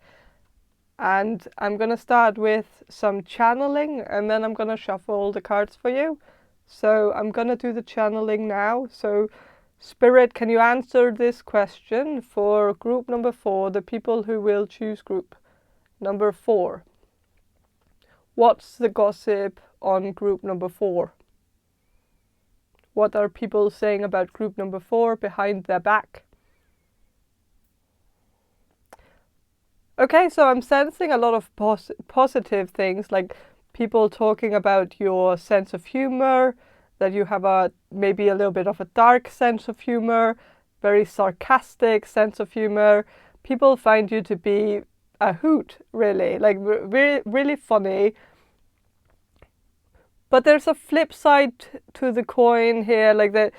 Speaker 1: and I'm going to start with some channeling, and then I'm going to shuffle the cards for you. So I'm going to do the channeling now. So Spirit, can you answer this question for group number 4, the people who will choose group number 4? What's the gossip on group number 4? What are people saying about group number 4 behind their back? Okay, so I'm sensing a lot of positive things, like people talking about your sense of humor, that you have maybe a little bit of a dark sense of humor, very sarcastic sense of humor. People find you to be a hoot, really, like really, really funny. But there's a flip side to the coin here, like that.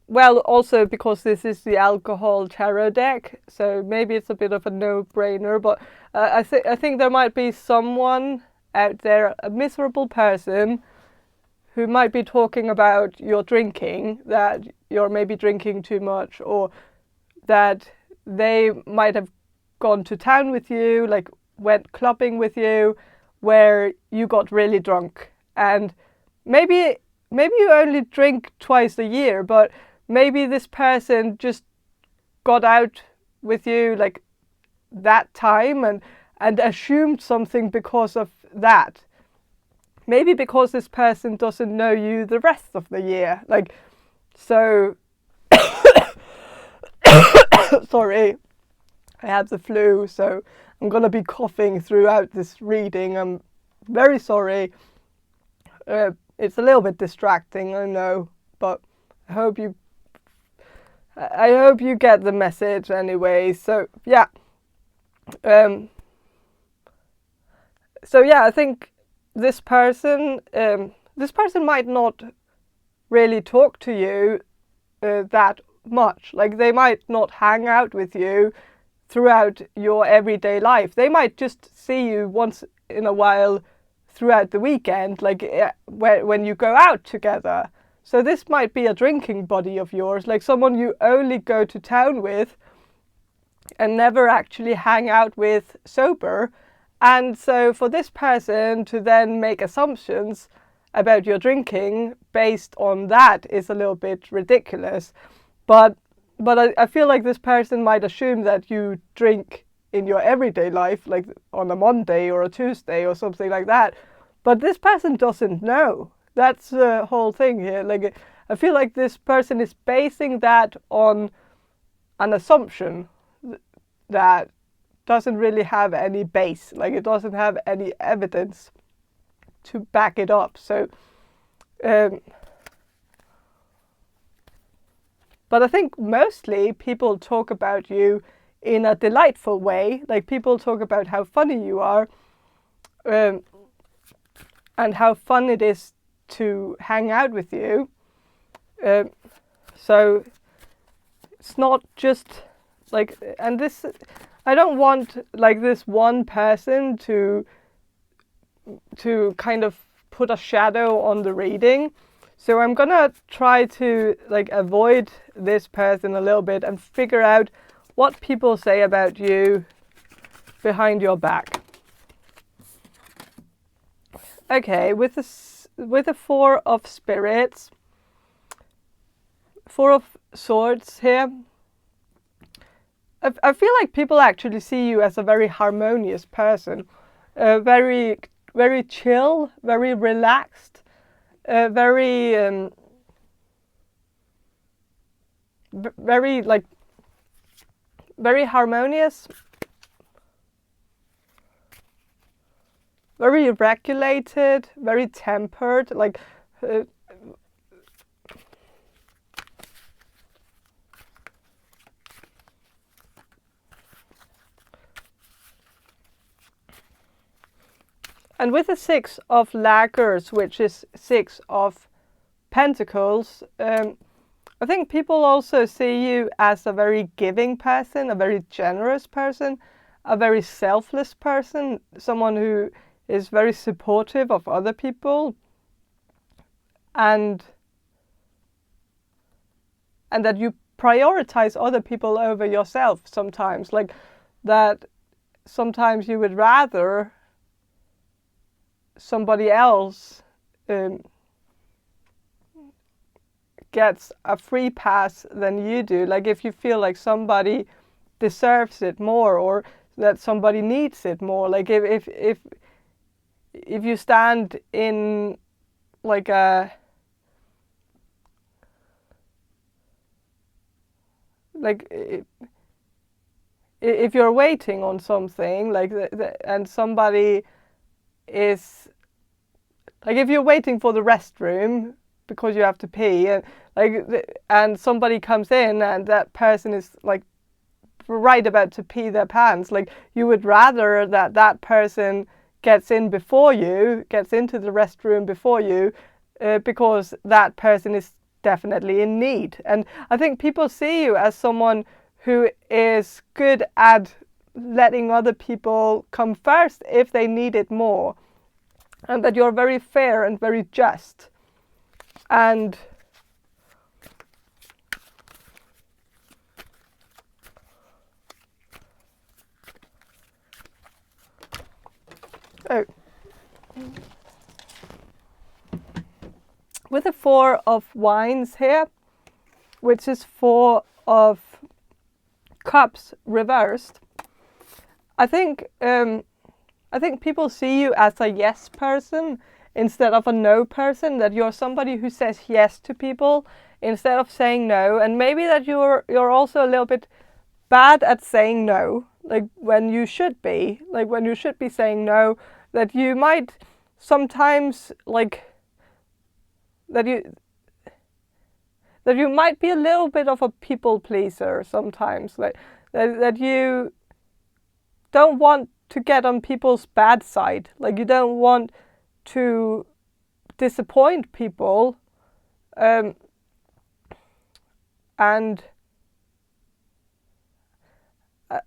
Speaker 1: Well, also because this is the alcohol tarot deck, so maybe it's a bit of a no-brainer. But I think there might be someone out there, a miserable person, who might be talking about your drinking, that you're maybe drinking too much, or that they might have gone to town with you, like went clubbing with you, where you got really drunk. And maybe you only drink twice a year, but maybe this person just got out with you like that time and assumed something because of that. Maybe because this person doesn't know you the rest of the year. Like, so, sorry, I had the flu, so I'm going to be coughing throughout this reading. I'm very sorry. It's a little bit distracting, I know, but I hope you get the message anyway. So yeah. I think this person might not really talk to you that much. Like, they might not hang out with you throughout your everyday life. They might just see you once in a while throughout the weekend, like when you go out together. So this might be a drinking buddy of yours, like someone you only go to town with and never actually hang out with sober. And so for this person to then make assumptions about your drinking based on that is a little bit ridiculous. But I feel like this person might assume that you drink in your everyday life, like on a Monday or a Tuesday or something like that. But this person doesn't know. That's the whole thing here. Like, I feel like this person is basing that on an assumption that doesn't really have any base. Like, it doesn't have any evidence to back it up. So, but I think mostly people talk about you in a delightful way. Like, people talk about how funny you are, and how fun it is to hang out with you. So it's not just like, and this, I don't want like this one person to kind of put a shadow on the reading. So I'm gonna try to like avoid this person a little bit and figure out what people say about you behind your back. Okay, with the Four of Spirits, Four of Swords here, I feel like people actually see you as a very harmonious person, very, very chill, very relaxed, very like very harmonious, very regulated, very tempered, like and with the Six of Daggers, which is Six of Pentacles, I think people also see you as a very giving person, a very generous person, a very selfless person, someone who is very supportive of other people, and that you prioritize other people over yourself sometimes. Like, that sometimes you would rather somebody else gets a free pass than you do. Like, if you feel like somebody deserves it more, or that somebody needs it more. Like, if you stand in like a if you're waiting on something, like and somebody is like, if you're waiting for the restroom because you have to pee, and and somebody comes in and that person is like right about to pee their pants. Like, you would rather that that person gets in before you, gets into the restroom before you, because that person is definitely in need. And I think people see you as someone who is good at letting other people come first if they need it more, and that you're very fair and very just. And with the Four of Wands here, which is Four of Cups reversed, I think people see you as a yes person instead of a no person, that you're somebody who says yes to people instead of saying no. And maybe that you're also a little bit bad at saying no, like when you should be saying no, that you might sometimes like that you might be a little bit of a people pleaser sometimes, like that you don't want to get on people's bad side, like you don't want to disappoint people, and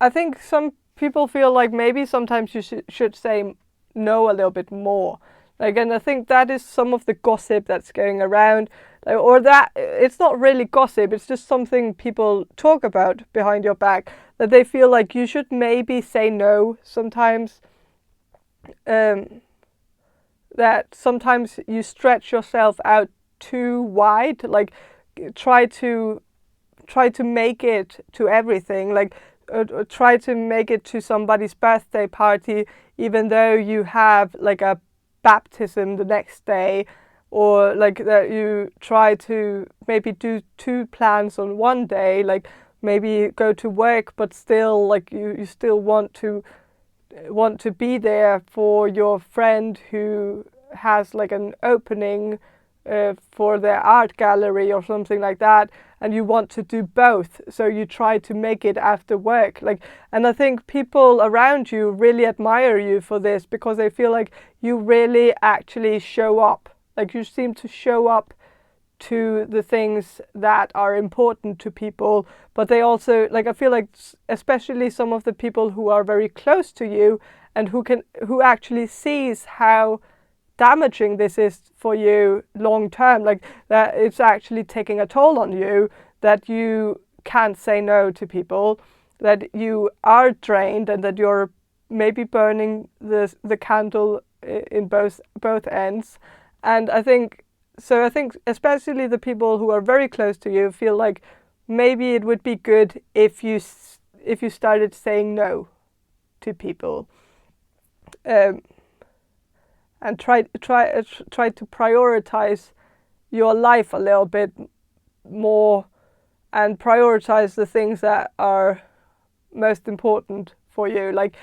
Speaker 1: I think some people feel like maybe sometimes you should say no a little bit more. Like, and I think that is some of the gossip that's going around, or that it's not really gossip, it's just something people talk about behind your back, that they feel like you should maybe say no sometimes. That sometimes you stretch yourself out too wide, like try to make it to everything, like try to make it to somebody's birthday party even though you have like a baptism the next day, or like that you try to maybe do two plans on one day, like maybe go to work but still like you still want to be there for your friend who has like an opening for their art gallery or something like that, and you want to do both, so you try to make it after work. Like, and I think people around you really admire you for this, because they feel like you really actually show up, like you seem to show up to the things that are important to people. But they also, like, I feel like especially some of the people who are very close to you and who actually sees how damaging this is for you long term, like that it's actually taking a toll on you, that you can't say no to people, that you are drained, and that you're maybe burning the candle in both ends. And I think especially the people who are very close to you feel like maybe it would be good if you started saying no to people, and try to prioritize your life a little bit more, and prioritize the things that are most important for you. Like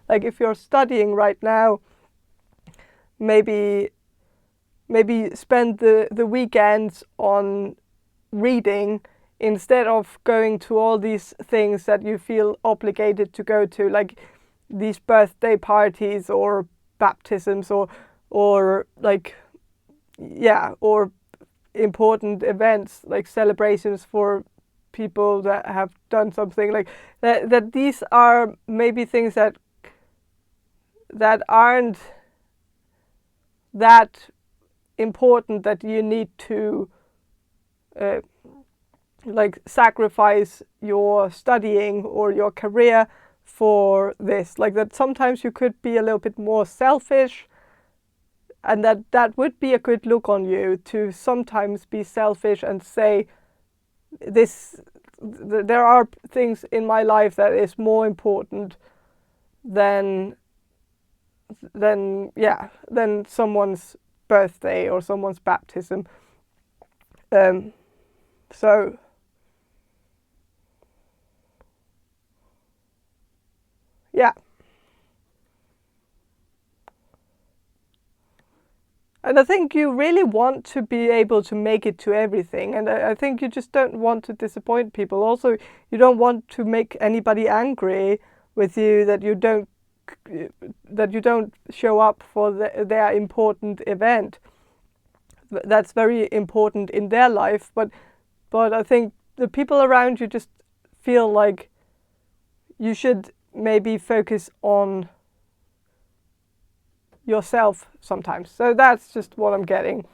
Speaker 1: like if you're studying right now, maybe spend the weekends on reading instead of going to all these things that you feel obligated to go to, like these birthday parties or baptisms or like, yeah, or important events like celebrations for people that have done something, like that these are maybe things that aren't that important, that you need to like sacrifice your studying or your career for this. Like that sometimes you could be a little bit more selfish, and that would be a good look on you, to sometimes be selfish and say there are things in my life that is more important than someone's birthday or someone's baptism. So yeah. And I think you really want to be able to make it to everything. And I think you just don't want to disappoint people. Also, you don't want to make anybody angry with you that you don't show up for their important event. That's very important in their life. But I think the people around you just feel like you should maybe focus on yourself sometimes. So that's just what I'm getting.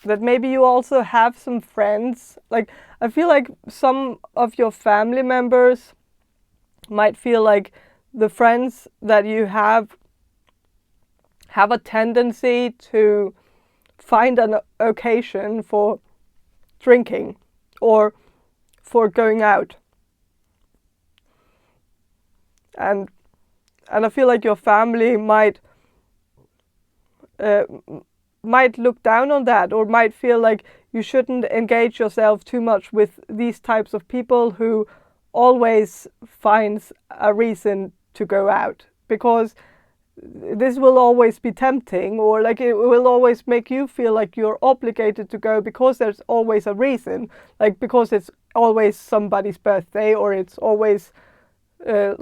Speaker 1: That maybe you also have some friends. Like, I feel like some of your family members might feel like the friends that you have a tendency to find an occasion for drinking or for going out. And I feel like your family might look down on that, or might feel like you shouldn't engage yourself too much with these types of people who always finds a reason to go out, because this will always be tempting, or like it will always make you feel like you're obligated to go because there's always a reason, like because it's always somebody's birthday, or it's always there's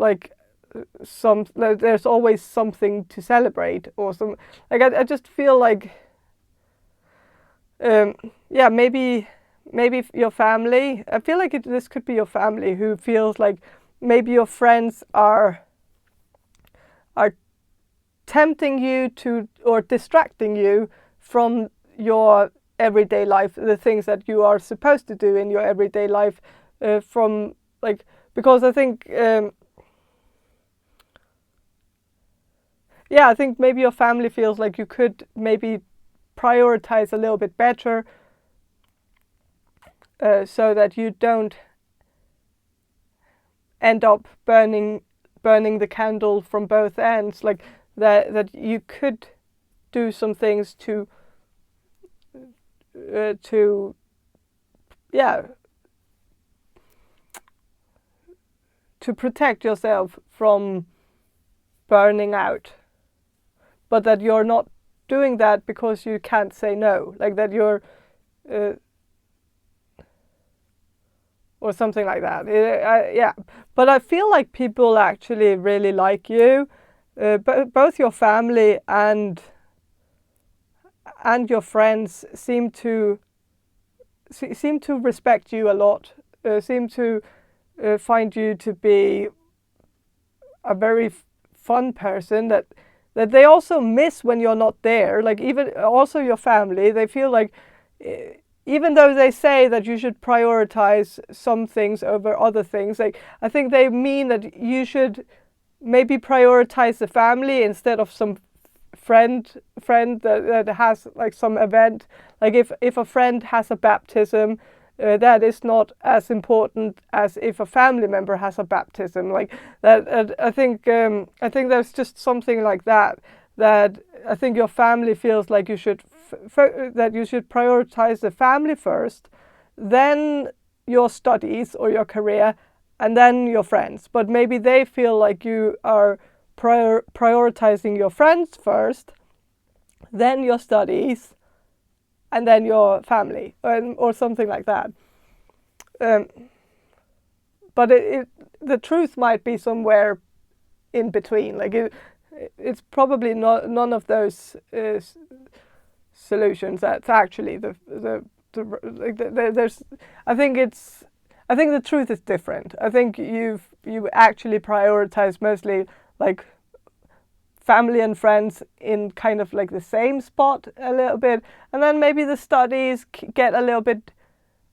Speaker 1: always something to celebrate, or some, like I just feel like maybe your family, I feel like this could be your family who feels like maybe your friends are tempting you to, or distracting you from your everyday life, the things that you are supposed to do in your everyday life, from like, because I think I think maybe your family feels like you could maybe prioritize a little bit better, so that you don't end up burning the candle from both ends, like that you could do some things to protect yourself from burning out, but that you're not doing that because you can't say no, like that you're or something like that. But I feel like people actually really like you, both your family and your friends seem to respect you a lot, seem to find you to be a very fun person that they also miss when you're not there. Like, even also your family, they feel like even though they say that you should prioritize some things over other things, like I think they mean that you should maybe prioritize the family instead of some friend that has like some event. Like if a friend has a baptism, that is not as important as if a family member has a baptism. Like that, I think there's just something like that I think your family feels like you should that you should prioritize the family first, then your studies or your career, and then your friends. But maybe they feel like you are prioritizing your friends first, then your studies, and then your family, or something like that. But the truth might be somewhere in between. Like it's probably none of those solutions. That's actually there's. I think the truth is different. I think you actually prioritize mostly like family and friends in kind of like the same spot a little bit, and then maybe the studies get a little bit,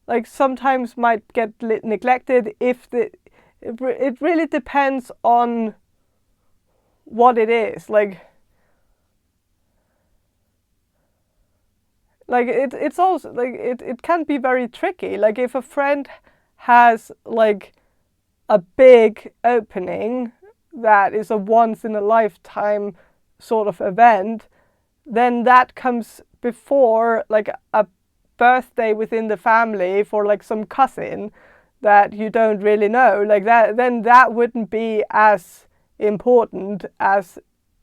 Speaker 1: like sometimes might get neglected if it really depends on what it is. Like it's also like it can be very tricky. Like if a friend has like a big opening that is a once in a lifetime sort of event, then that comes before like a birthday within the family for like some cousin that you don't really know, like that, then that wouldn't be as important as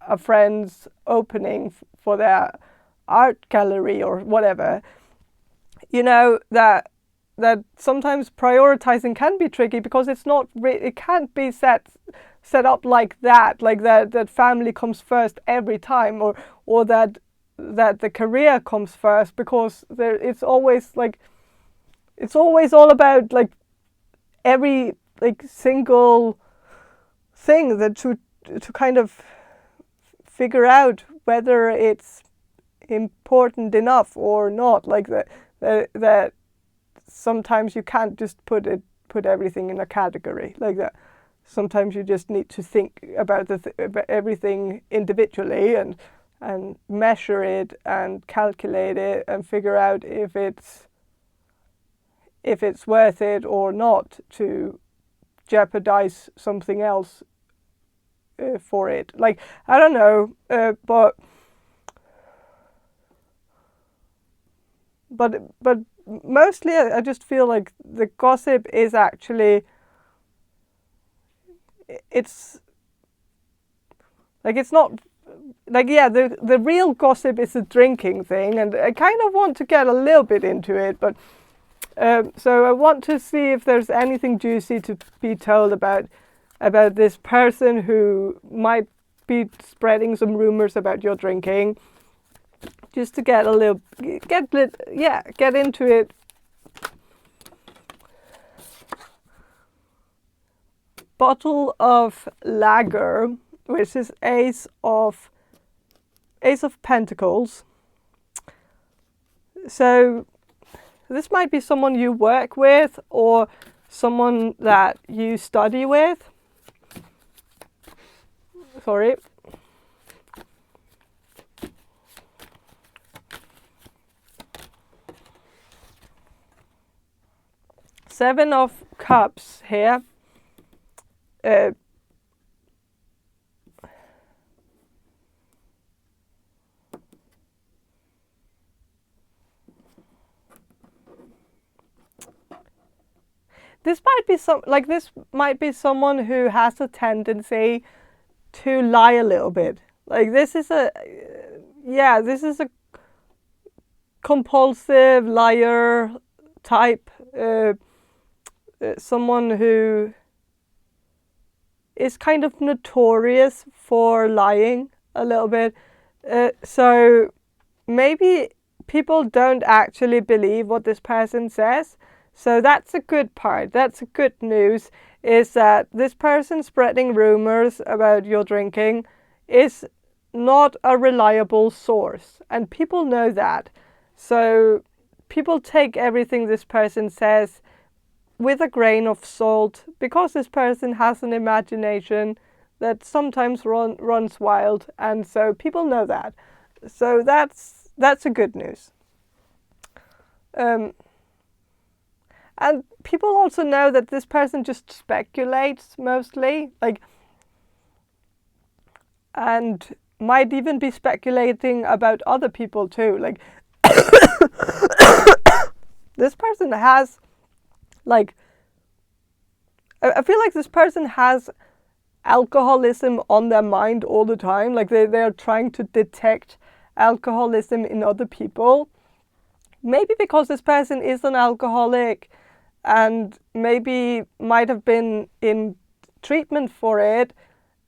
Speaker 1: a friend's opening for their art gallery or whatever. You know, that sometimes prioritizing can be tricky because it's not it can't be set up like that family comes first every time, or that the career comes first, because it's always all about like every like single thing that to kind of figure out whether it's important enough or not, like that sometimes you can't just put everything in a category like that. Sometimes you just need to think about about everything individually and measure it and calculate it and figure out if it's worth it or not to jeopardize something else for it. Like, I don't know, but mostly I just feel like the gossip is actually, it's like, it's not like, yeah, the real gossip is the drinking thing, and I kind of want to get a little bit into it, but so I want to see if there's anything juicy to be told about this person who might be spreading some rumors about your drinking, just to get into it. Bottle of lager, which is Ace of Pentacles. So this might be someone you work with or someone that you study with. Sorry. Seven of Cups here. This might be someone who has a tendency to lie a little bit. Like, this is a compulsive liar type, someone who is kind of notorious for lying a little bit. So maybe people don't actually believe what this person says. So that's a good part. That's a good news, is that this person spreading rumors about your drinking is not a reliable source. And people know that. So people take everything this person says with a grain of salt, because this person has an imagination that sometimes runs wild. And so people know that. So that's a good news. And people also know that this person just speculates mostly, like, and might even be speculating about other people too. Like, this person has, like, I feel like this person has alcoholism on their mind all the time. Like, they're trying to detect alcoholism in other people. Maybe because this person is an alcoholic, and maybe might have been in treatment for it,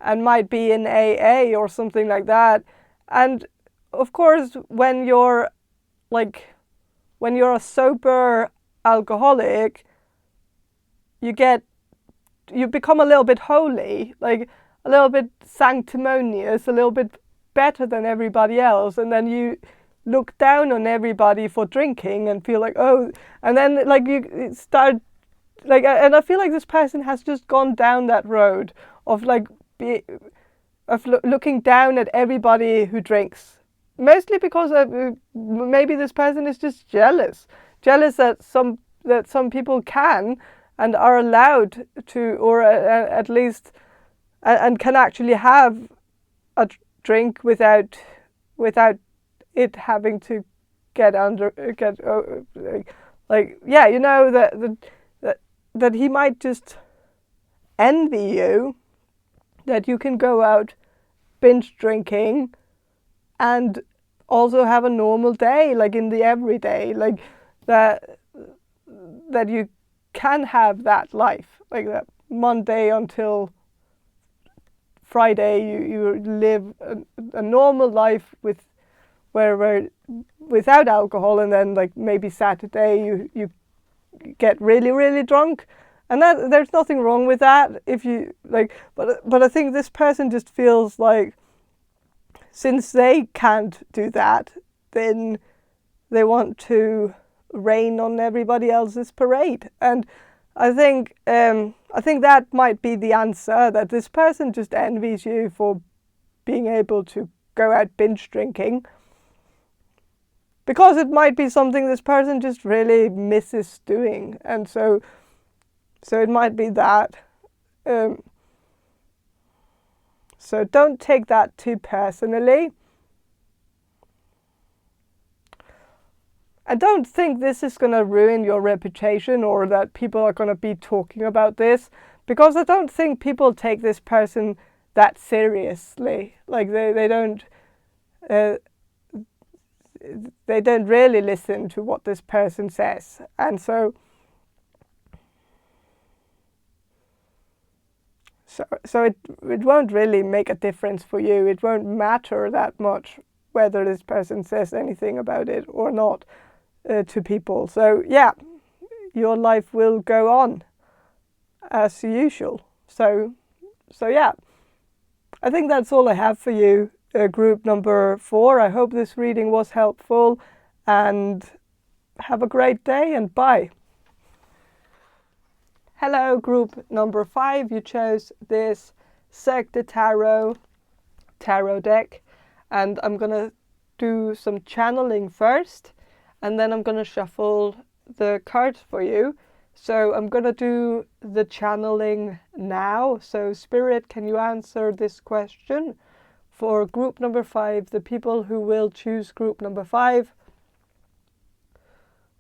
Speaker 1: and might be in AA or something like that. And of course, when you're a sober alcoholic, you become a little bit holy, like a little bit sanctimonious, a little bit better than everybody else, and then you look down on everybody for drinking and feel like, oh, and then like you start, like, and I feel like this person has just gone down that road of looking down at everybody who drinks, mostly because maybe this person is just jealous that some people can and are allowed to, or at least and can actually have a drink without it having to get yeah, you know, that he might just envy you, that you can go out binge drinking and also have a normal day, like in the everyday, like that you can have that life, like that Monday until Friday, you live a normal life where without alcohol, and then like maybe Saturday you get really, really drunk, and that there's nothing wrong with that if you like, but I think this person just feels like since they can't do that, then they want to rain on everybody else's parade. And I think that might be the answer, that this person just envies you for being able to go out binge drinking, because it might be something this person just really misses doing, and so it might be that. So don't take that too personally. I don't think this is going to ruin your reputation, or that people are going to be talking about this, because I don't think people take this person that seriously. Like they don't really listen to what this person says, and so it won't really make a difference for you. It won't matter that much whether this person says anything about it or not to people. So yeah, your life will go on as usual. So yeah, I think that's all I have for you, group number 4. I hope this reading was helpful, and have a great day, and bye. Hello, group number 5. You chose this Cirque du Tarot tarot deck, and I'm gonna do some channeling first, and then I'm gonna shuffle the cards for you. So I'm gonna do the channeling now. So Spirit, can you answer this question for group number 5, the people who will choose group number 5?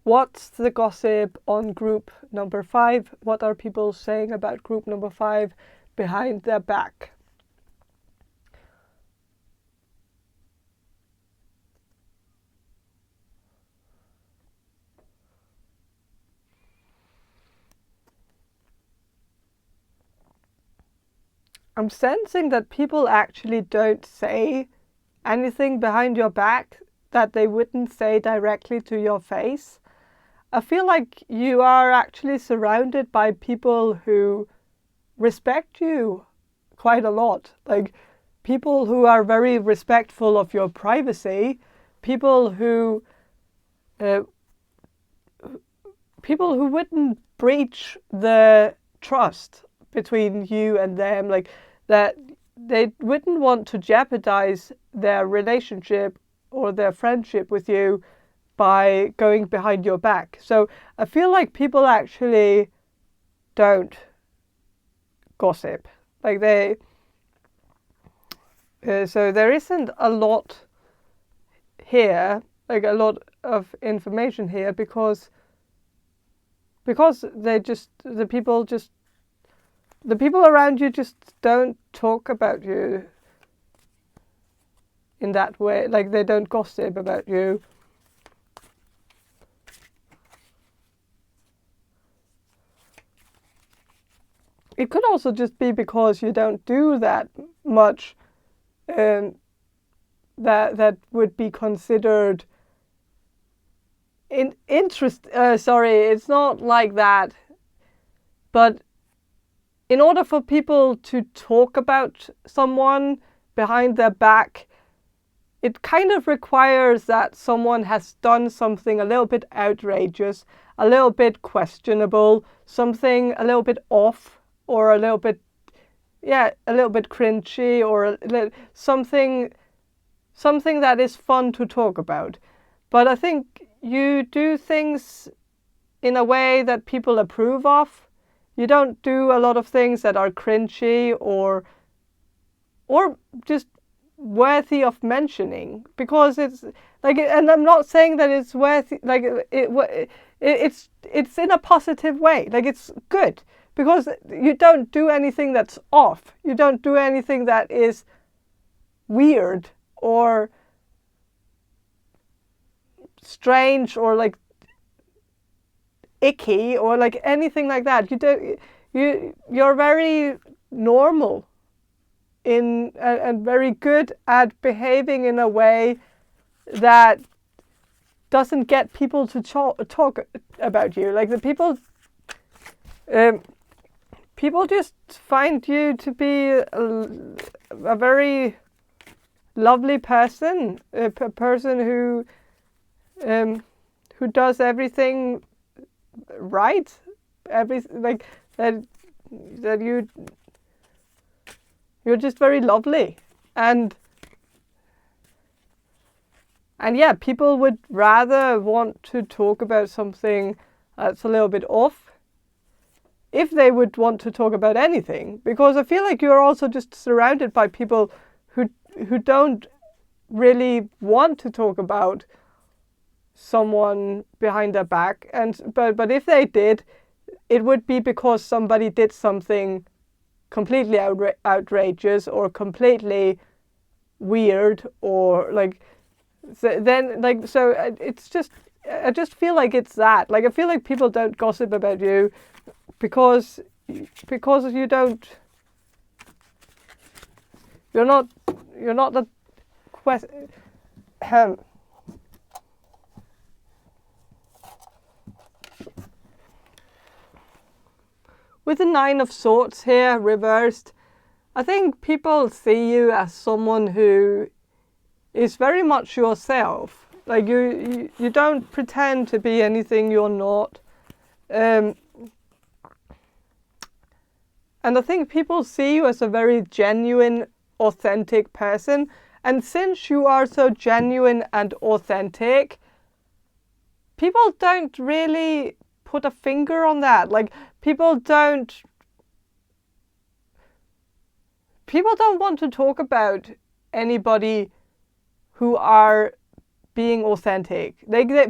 Speaker 1: What's the gossip on group number 5? What are people saying about group number 5 behind their back? I'm sensing that people actually don't say anything behind your back that they wouldn't say directly to your face. I feel like you are actually surrounded by people who respect you quite a lot. Like people who are very respectful of your privacy, people who wouldn't breach the trust between you and them, like that they wouldn't want to jeopardize their relationship or their friendship with you by going behind your back. So I feel like people actually don't gossip. Like so there isn't a lot here, like a lot of information here, because the people around you just don't talk about you in that way. Like they don't gossip about you. It could also just be because you don't do that much that would be considered sorry, it's not like that. But in order for people to talk about someone behind their back, it kind of requires that someone has done something a little bit outrageous, a little bit questionable, something a little bit off, or a little bit cringy, or something that is fun to talk about. But I think you do things in a way that people approve of. You don't do a lot of things that are cringy or just worthy of mentioning, because it's like, and I'm not saying that it's worthy, like it's in a positive way, like it's good, because you don't do anything that's off, you don't do anything that is weird or strange or like icky or like anything like that. You're very normal in and very good at behaving in a way that doesn't get people to talk about you. Like the people just find you to be a very lovely person, a person who does everything right, like that you're just very lovely, and yeah, people would rather want to talk about something that's a little bit off if they would want to talk about anything, because I feel like you're also just surrounded by people who don't really want to talk about someone behind their back, but if they did, it would be because somebody did something completely outrageous or completely weird, or like it's just, I just feel like it's that, like I feel like people don't gossip about you because you don't, you're not the with the Nine of Swords here reversed, I think people see you as someone who is very much yourself. Like you don't pretend to be anything you're not. And I think people see you as a very genuine, authentic person. And since you are so genuine and authentic, people don't really put a finger on that. Like people don't want to talk about anybody who are being authentic.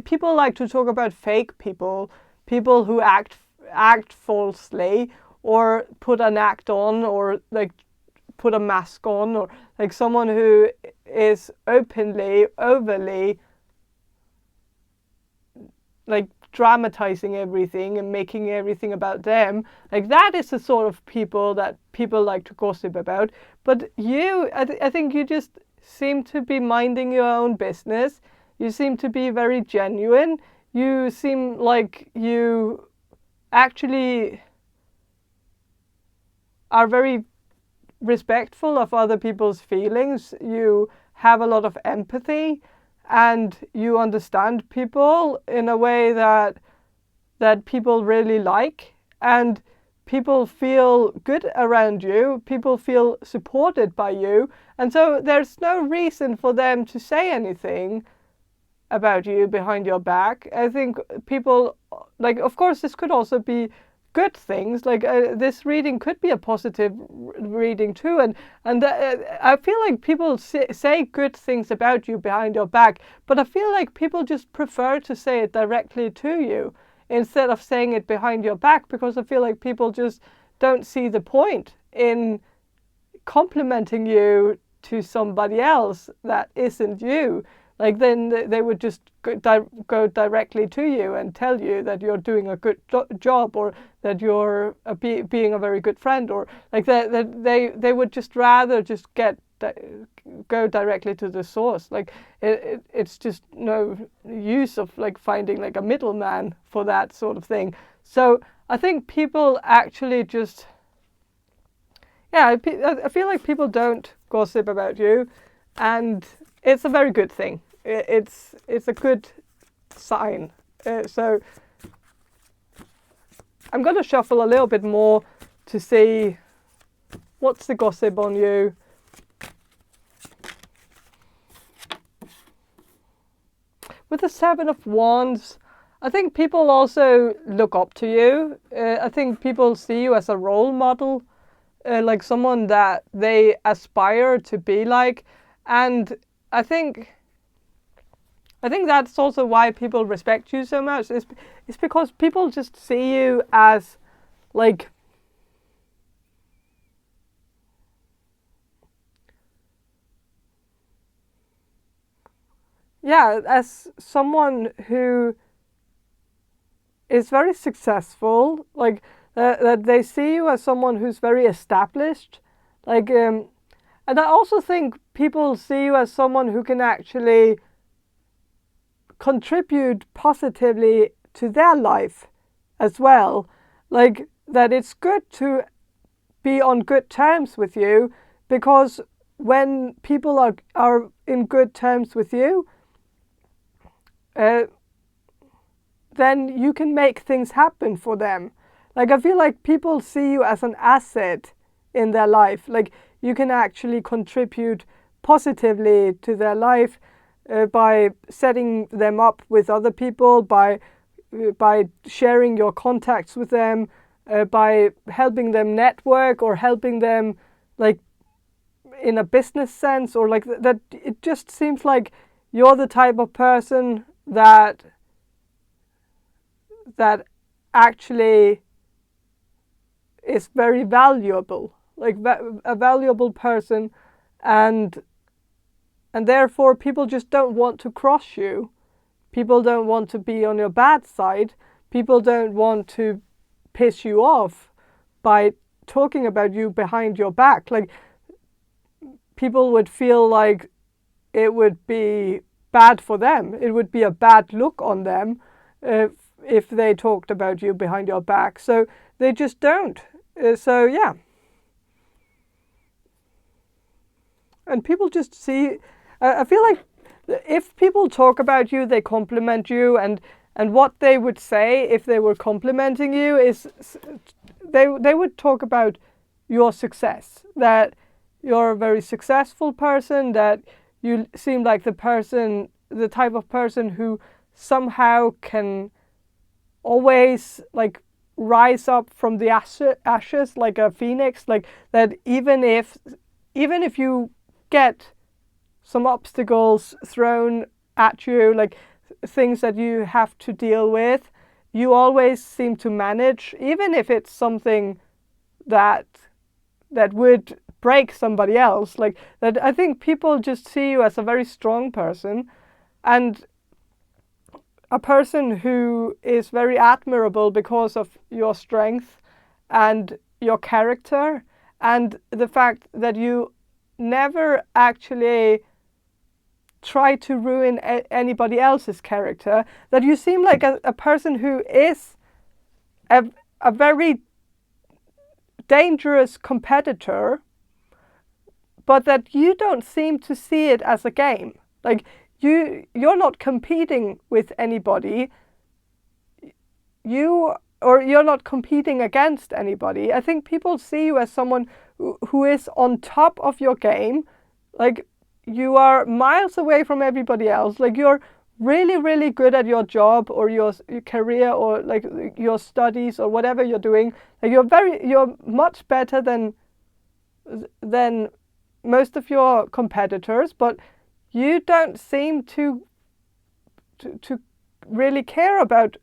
Speaker 1: People like to talk about fake people who act falsely, or put an act on, or like put a mask on, or like someone who is overly like dramatizing everything and making everything about them. Like that is the sort of people that people like to gossip about. But you, I think you just seem to be minding your own business. You seem to be very genuine. You seem like you actually are very respectful of other people's feelings. You have a lot of empathy, and you understand people in a way that people really like, and people feel good around you, people feel supported by you, and so there's no reason for them to say anything about you behind your back. I think people, like, of course this could also be good things, like this reading could be a positive reading too, and I feel like people say good things about you behind your back, but I feel like people just prefer to say it directly to you instead of saying it behind your back, because I feel like people just don't see the point in complimenting you to somebody else that isn't you. Like then they would just go directly to you and tell you that you're doing a good job, or that you're being a very good friend, or like that they would just rather just go directly to the source. Like it's just no use of like finding like a middleman for that sort of thing. So I think people actually just, yeah, I feel like people don't gossip about you, and it's a very good thing. It's a good sign. So I'm going to shuffle a little bit more to see what's the gossip on you. With the Seven of Wands, I think people also look up to you. I think people see you as a role model, like someone that they aspire to be like. And I think that's also why people respect you so much. It's because people just see you as like as someone who is very successful, like that they see you as someone who's very established, like and I also think people see you as someone who can actually contribute positively to their life as well, like that it's good to be on good terms with you, because when people are in good terms with you, then you can make things happen for them. Like I feel like people see you as an asset in their life. Like you can actually contribute positively to their life by setting them up with other people, by sharing your contacts with them, by helping them network or helping them like in a business sense, or like that. It just seems like you're the type of person that actually is very valuable, like a valuable person, and therefore people just don't want to cross you. People don't want to be on your bad side. People don't want to piss you off by talking about you behind your back. Like people would feel like it would be bad for them. It would be a bad look on them if they talked about you behind your back. So they just don't. So yeah. And people just see, I feel like if people talk about you, they compliment you, and what they would say if they were complimenting you is they would talk about your success, that you're a very successful person, that you seem like the type of person who somehow can always like rise up from the ashes like a phoenix, like that even if you get some obstacles thrown at you, like things that you have to deal with, you always seem to manage, even if it's something that would break somebody else. Like that, I think people just see you as a very strong person, and a person who is very admirable because of your strength and your character, and the fact that you never actually try to ruin anybody else's character, that you seem like a person who is a very dangerous competitor, but that you don't seem to see it as a game. Like you're not competing with anybody. You're not competing against anybody. I think people see you as someone who is on top of your game. Like you are miles away from everybody else. Like you're really, really good at your job or your career or like your studies or whatever you're doing. Like you're much better than most of your competitors, but you don't seem to really care about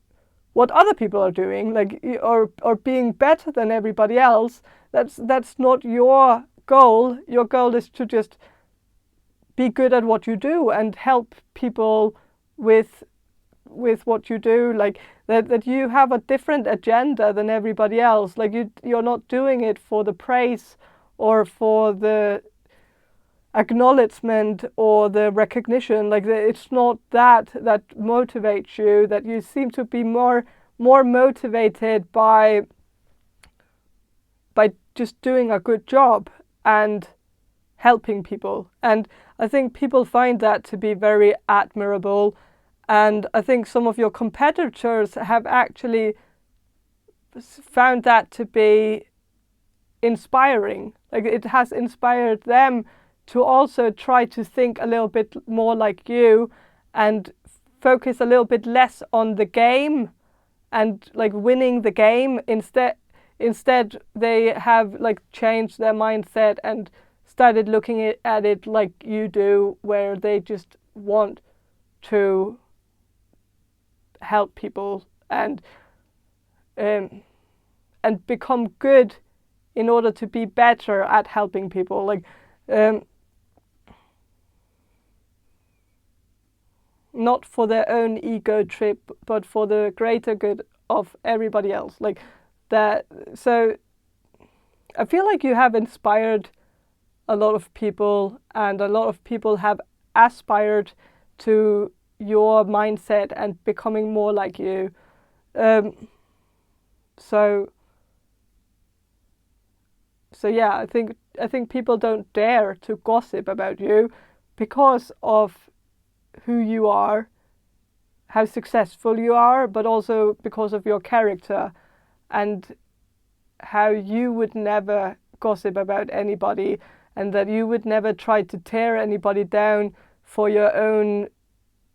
Speaker 1: what other people are doing, like or being better than everybody else. That's not your goal. Your goal is to just be good at what you do and help people with what you do. Like that you have a different agenda than everybody else. Like you're not doing it for the praise or for the acknowledgement or the recognition. Like it's not that motivates you. That you seem to be more motivated by just doing a good job and helping people. And I think people find that to be very admirable. And I think some of your competitors have actually found that to be inspiring. Like it has inspired them to also try to think a little bit more like you and focus a little bit less on the game and like winning the game. Instead they have like changed their mindset and started looking at it like you do, where they just want to help people and become good in order to be better at helping people. Like not for their own ego trip, but for the greater good of everybody else. Like that. So I feel like you have inspired a lot of people, and a lot of people have aspired to your mindset and becoming more like you. So yeah, I think people don't dare to gossip about you because of who you are, how successful you are, but also because of your character and how you would never gossip about anybody, and that you would never try to tear anybody down for your own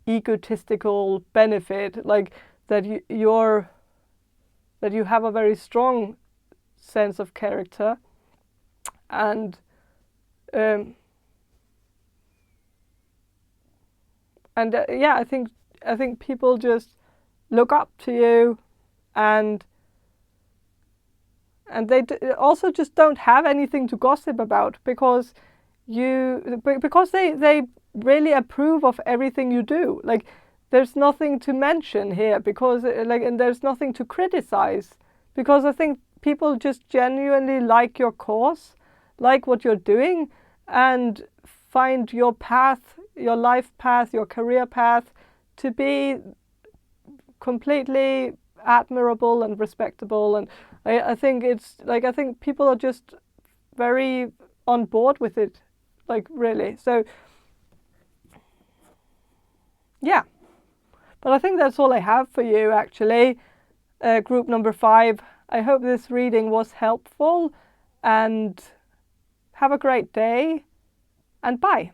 Speaker 1: egotistical benefit. Like that you have a very strong sense of character, and yeah, I think people just look up to you, and they also just don't have anything to gossip about because they really approve of everything you do. Like there's nothing to mention here because and there's nothing to criticize, because I think people just genuinely like your cause, like what you're doing, and find your path, your life path, your career path to be completely admirable and respectable. And I think it's like, I think people are just very on board with it, like really. So yeah, but I think that's all I have for you actually. Group number 5. I hope this reading was helpful, and have a great day, and bye.